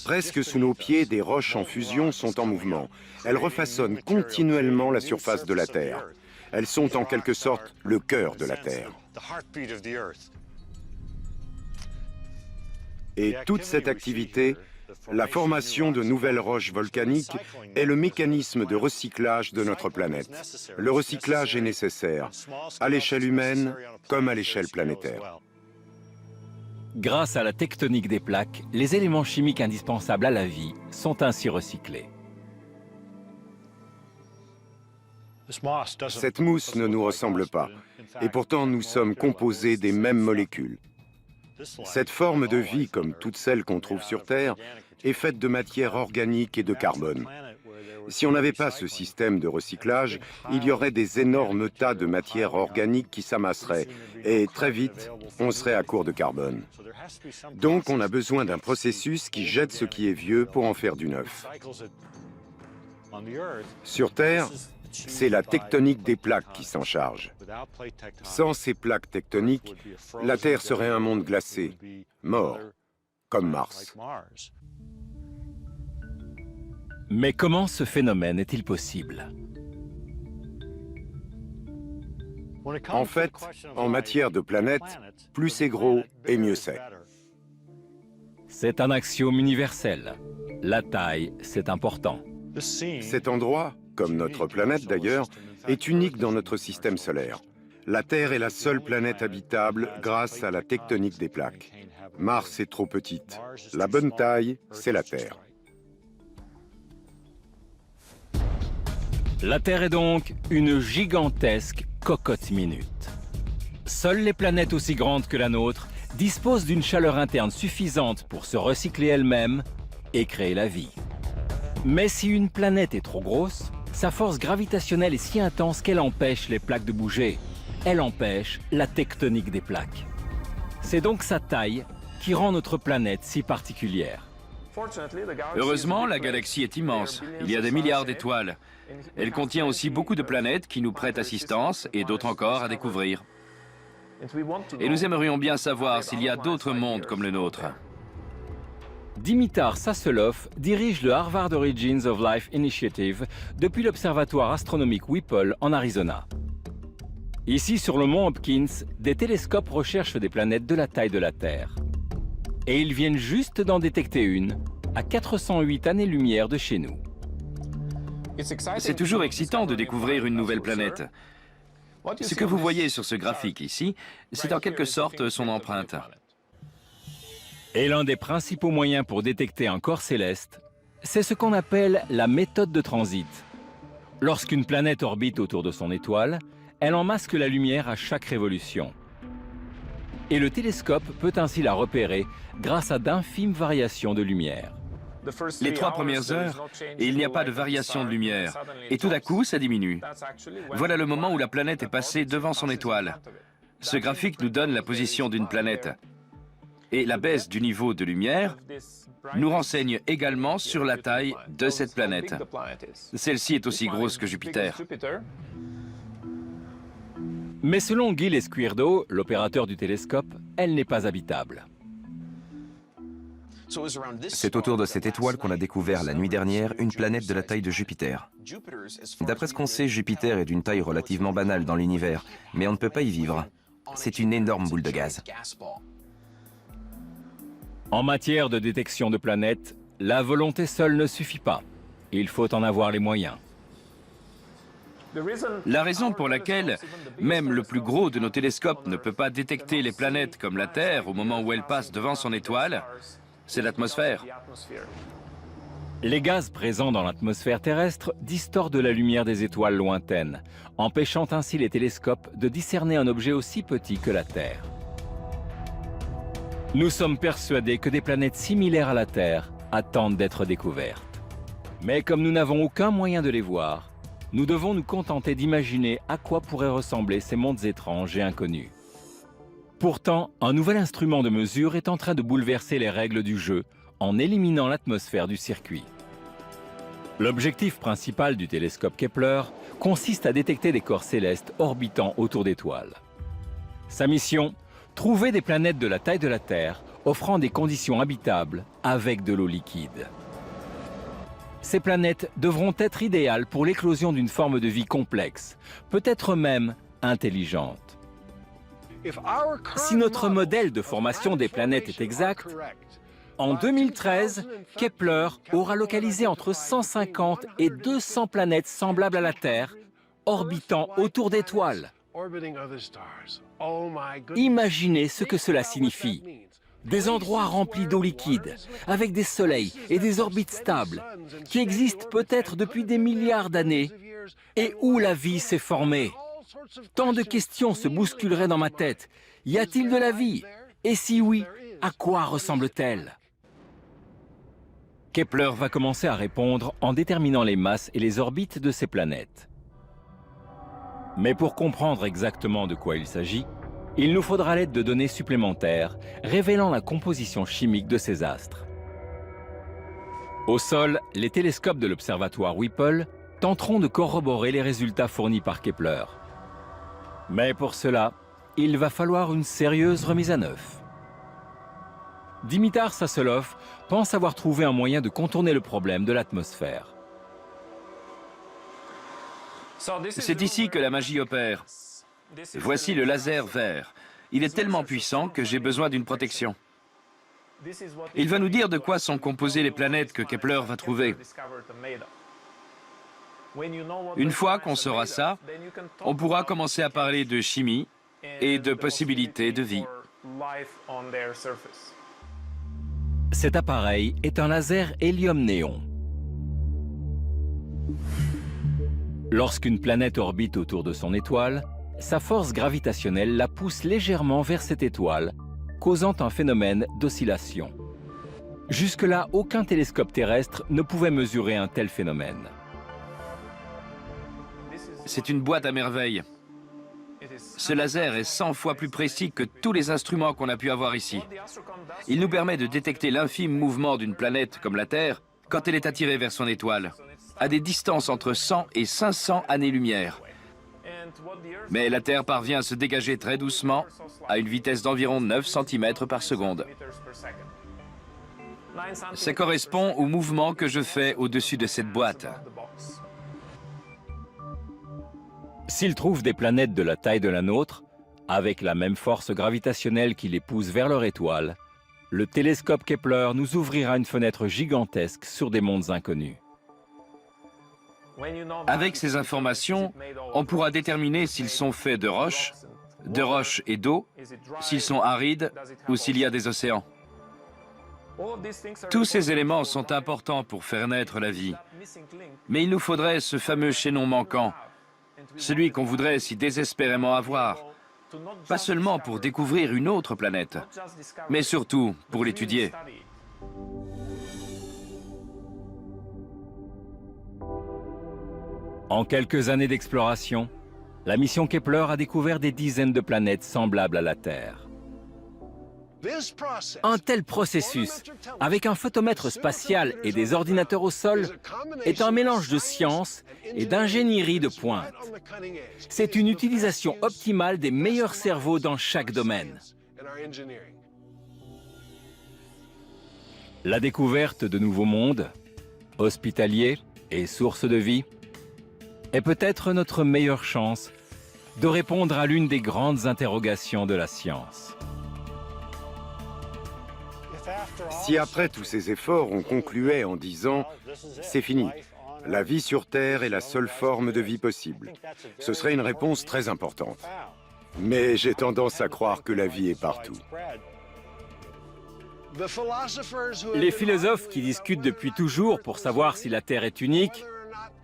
Presque sous nos pieds, des roches en fusion sont en mouvement. Elles refaçonnent continuellement la surface de la Terre. Elles sont en quelque sorte le cœur de la Terre. Et toute cette activité, la formation de nouvelles roches volcaniques, est le mécanisme de recyclage de notre planète. Le recyclage est nécessaire, à l'échelle humaine comme à l'échelle planétaire. Grâce à la tectonique des plaques, les éléments chimiques indispensables à la vie sont ainsi recyclés. Cette mousse ne nous ressemble pas, et pourtant nous sommes composés des mêmes molécules. Cette forme de vie, comme toutes celles qu'on trouve sur Terre, est faite de matière organique et de carbone. Si on n'avait pas ce système de recyclage, il y aurait des énormes tas de matière organique qui s'amasseraient, et très vite, on serait à court de carbone. Donc on a besoin d'un processus qui jette ce qui est vieux pour en faire du neuf. Sur Terre, c'est la tectonique des plaques qui s'en charge. Sans ces plaques tectoniques, la Terre serait un monde glacé, mort, comme Mars. Mais comment ce phénomène est-il possible? En fait, en matière de planète, plus c'est gros et mieux c'est. C'est un axiome universel. La taille, c'est important. Cet endroit, comme notre planète d'ailleurs, est unique dans notre système solaire. La Terre est la seule planète habitable grâce à la tectonique des plaques. Mars est trop petite. La bonne taille, c'est la Terre. La Terre est donc une gigantesque cocotte minute. Seules les planètes aussi grandes que la nôtre disposent d'une chaleur interne suffisante pour se recycler elles-mêmes et créer la vie. Mais si une planète est trop grosse, sa force gravitationnelle est si intense qu'elle empêche les plaques de bouger. Elle empêche la tectonique des plaques. C'est donc sa taille qui rend notre planète si particulière. Heureusement, la galaxie est immense. Il y a des milliards d'étoiles. Elle contient aussi beaucoup de planètes qui nous prêtent assistance et d'autres encore à découvrir. Et nous aimerions bien savoir s'il y a d'autres mondes comme le nôtre. Dimitar Sasselov dirige le Harvard Origins of Life Initiative depuis l'observatoire astronomique Whipple en Arizona. Ici, sur le mont Hopkins, des télescopes recherchent des planètes de la taille de la Terre. Et ils viennent juste d'en détecter une, à 408 années-lumière de chez nous. C'est toujours excitant de découvrir une nouvelle planète. Ce que vous voyez sur ce graphique ici, c'est en quelque sorte son empreinte. Et l'un des principaux moyens pour détecter un corps céleste, c'est ce qu'on appelle la méthode de transit. Lorsqu'une planète orbite autour de son étoile, elle en masque la lumière à chaque révolution. Et le télescope peut ainsi la repérer grâce à d'infimes variations de lumière. Les 3 premières heures, et il n'y a pas de variation de lumière. Et tout d'un coup, ça diminue. Voilà le moment où la planète est passée devant son étoile. Ce graphique nous donne la position d'une planète. Et la baisse du niveau de lumière nous renseigne également sur la taille de cette planète. Celle-ci est aussi grosse que Jupiter. Mais selon Gil Esquerdo, l'opérateur du télescope, elle n'est pas habitable. C'est autour de cette étoile qu'on a découvert la nuit dernière une planète de la taille de Jupiter. D'après ce qu'on sait, Jupiter est d'une taille relativement banale dans l'univers, mais on ne peut pas y vivre. C'est une énorme boule de gaz. En matière de détection de planètes, la volonté seule ne suffit pas. Il faut en avoir les moyens. La raison pour laquelle même le plus gros de nos télescopes ne peut pas détecter les planètes comme la Terre au moment où elle passe devant son étoile, c'est l'atmosphère. Les gaz présents dans l'atmosphère terrestre distordent la lumière des étoiles lointaines, empêchant ainsi les télescopes de discerner un objet aussi petit que la Terre. Nous sommes persuadés que des planètes similaires à la Terre attendent d'être découvertes. Mais comme nous n'avons aucun moyen de les voir, nous devons nous contenter d'imaginer à quoi pourraient ressembler ces mondes étranges et inconnus. Pourtant, un nouvel instrument de mesure est en train de bouleverser les règles du jeu en éliminant l'atmosphère du circuit. L'objectif principal du télescope Kepler consiste à détecter des corps célestes orbitant autour d'étoiles. Sa mission, trouver des planètes de la taille de la Terre offrant des conditions habitables avec de l'eau liquide. Ces planètes devront être idéales pour l'éclosion d'une forme de vie complexe, peut-être même intelligente. Si notre modèle de formation des planètes est exact, en 2013, Kepler aura localisé entre 150 et 200 planètes semblables à la Terre, orbitant autour d'étoiles. Imaginez ce que cela signifie. Des endroits remplis d'eau liquide, avec des soleils et des orbites stables, qui existent peut-être depuis des milliards d'années, et où la vie s'est formée. Tant de questions se bousculeraient dans ma tête. Y a-t-il de la vie? Et si oui, à quoi ressemble-t-elle? Kepler va commencer à répondre en déterminant les masses et les orbites de ces planètes. Mais pour comprendre exactement de quoi il s'agit, il nous faudra l'aide de données supplémentaires révélant la composition chimique de ces astres. Au sol, les télescopes de l'observatoire Whipple tenteront de corroborer les résultats fournis par Kepler. Mais pour cela, il va falloir une sérieuse remise à neuf. Dimitar Sasselov pense avoir trouvé un moyen de contourner le problème de l'atmosphère. C'est ici que la magie opère. Voici le laser vert. Il est tellement puissant que j'ai besoin d'une protection. Il va nous dire de quoi sont composées les planètes que Kepler va trouver. Une fois qu'on saura ça, on pourra commencer à parler de chimie et de possibilités de vie. Cet appareil est un laser hélium-néon. Lorsqu'une planète orbite autour de son étoile, sa force gravitationnelle la pousse légèrement vers cette étoile, causant un phénomène d'oscillation. Jusque-là, aucun télescope terrestre ne pouvait mesurer un tel phénomène. C'est une boîte à merveilles. Ce laser est 100 fois plus précis que tous les instruments qu'on a pu avoir ici. Il nous permet de détecter l'infime mouvement d'une planète comme la Terre quand elle est attirée vers son étoile, à des distances entre 100 et 500 années-lumière. Mais la Terre parvient à se dégager très doucement, à une vitesse d'environ 9 cm par seconde. Ça correspond au mouvement que je fais au-dessus de cette boîte. S'ils trouvent des planètes de la taille de la nôtre, avec la même force gravitationnelle qui les pousse vers leur étoile, le télescope Kepler nous ouvrira une fenêtre gigantesque sur des mondes inconnus. Avec ces informations, on pourra déterminer s'ils sont faits de roches et d'eau, s'ils sont arides ou s'il y a des océans. Tous ces éléments sont importants pour faire naître la vie. Mais il nous faudrait ce fameux chaînon manquant, celui qu'on voudrait si désespérément avoir, pas seulement pour découvrir une autre planète, mais surtout pour l'étudier. En quelques années d'exploration, la mission Kepler a découvert des dizaines de planètes semblables à la Terre. Un tel processus, avec un photomètre spatial et des ordinateurs au sol, est un mélange de science et d'ingénierie de pointe. C'est une utilisation optimale des meilleurs cerveaux dans chaque domaine. La découverte de nouveaux mondes, hospitaliers et sources de vie, est peut-être notre meilleure chance de répondre à l'une des grandes interrogations de la science. Si après tous ces efforts, on concluait en disant « c'est fini, la vie sur Terre est la seule forme de vie possible », ce serait une réponse très importante. Mais j'ai tendance à croire que la vie est partout. Les philosophes qui discutent depuis toujours pour savoir si la Terre est unique,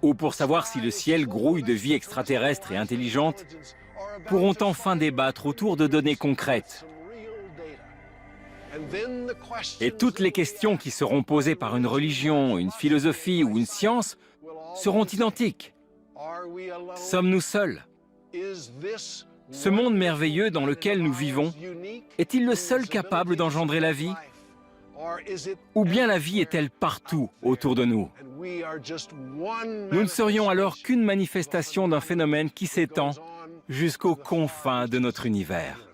ou pour savoir si le ciel grouille de vie extraterrestre et intelligente, pourront enfin débattre autour de données concrètes. Et toutes les questions qui seront posées par une religion, une philosophie ou une science seront identiques. Sommes-nous seuls? Ce monde merveilleux dans lequel nous vivons, est-il le seul capable d'engendrer la vie? Ou bien la vie est-elle partout autour de nous? Nous ne serions alors qu'une manifestation d'un phénomène qui s'étend jusqu'aux confins de notre univers.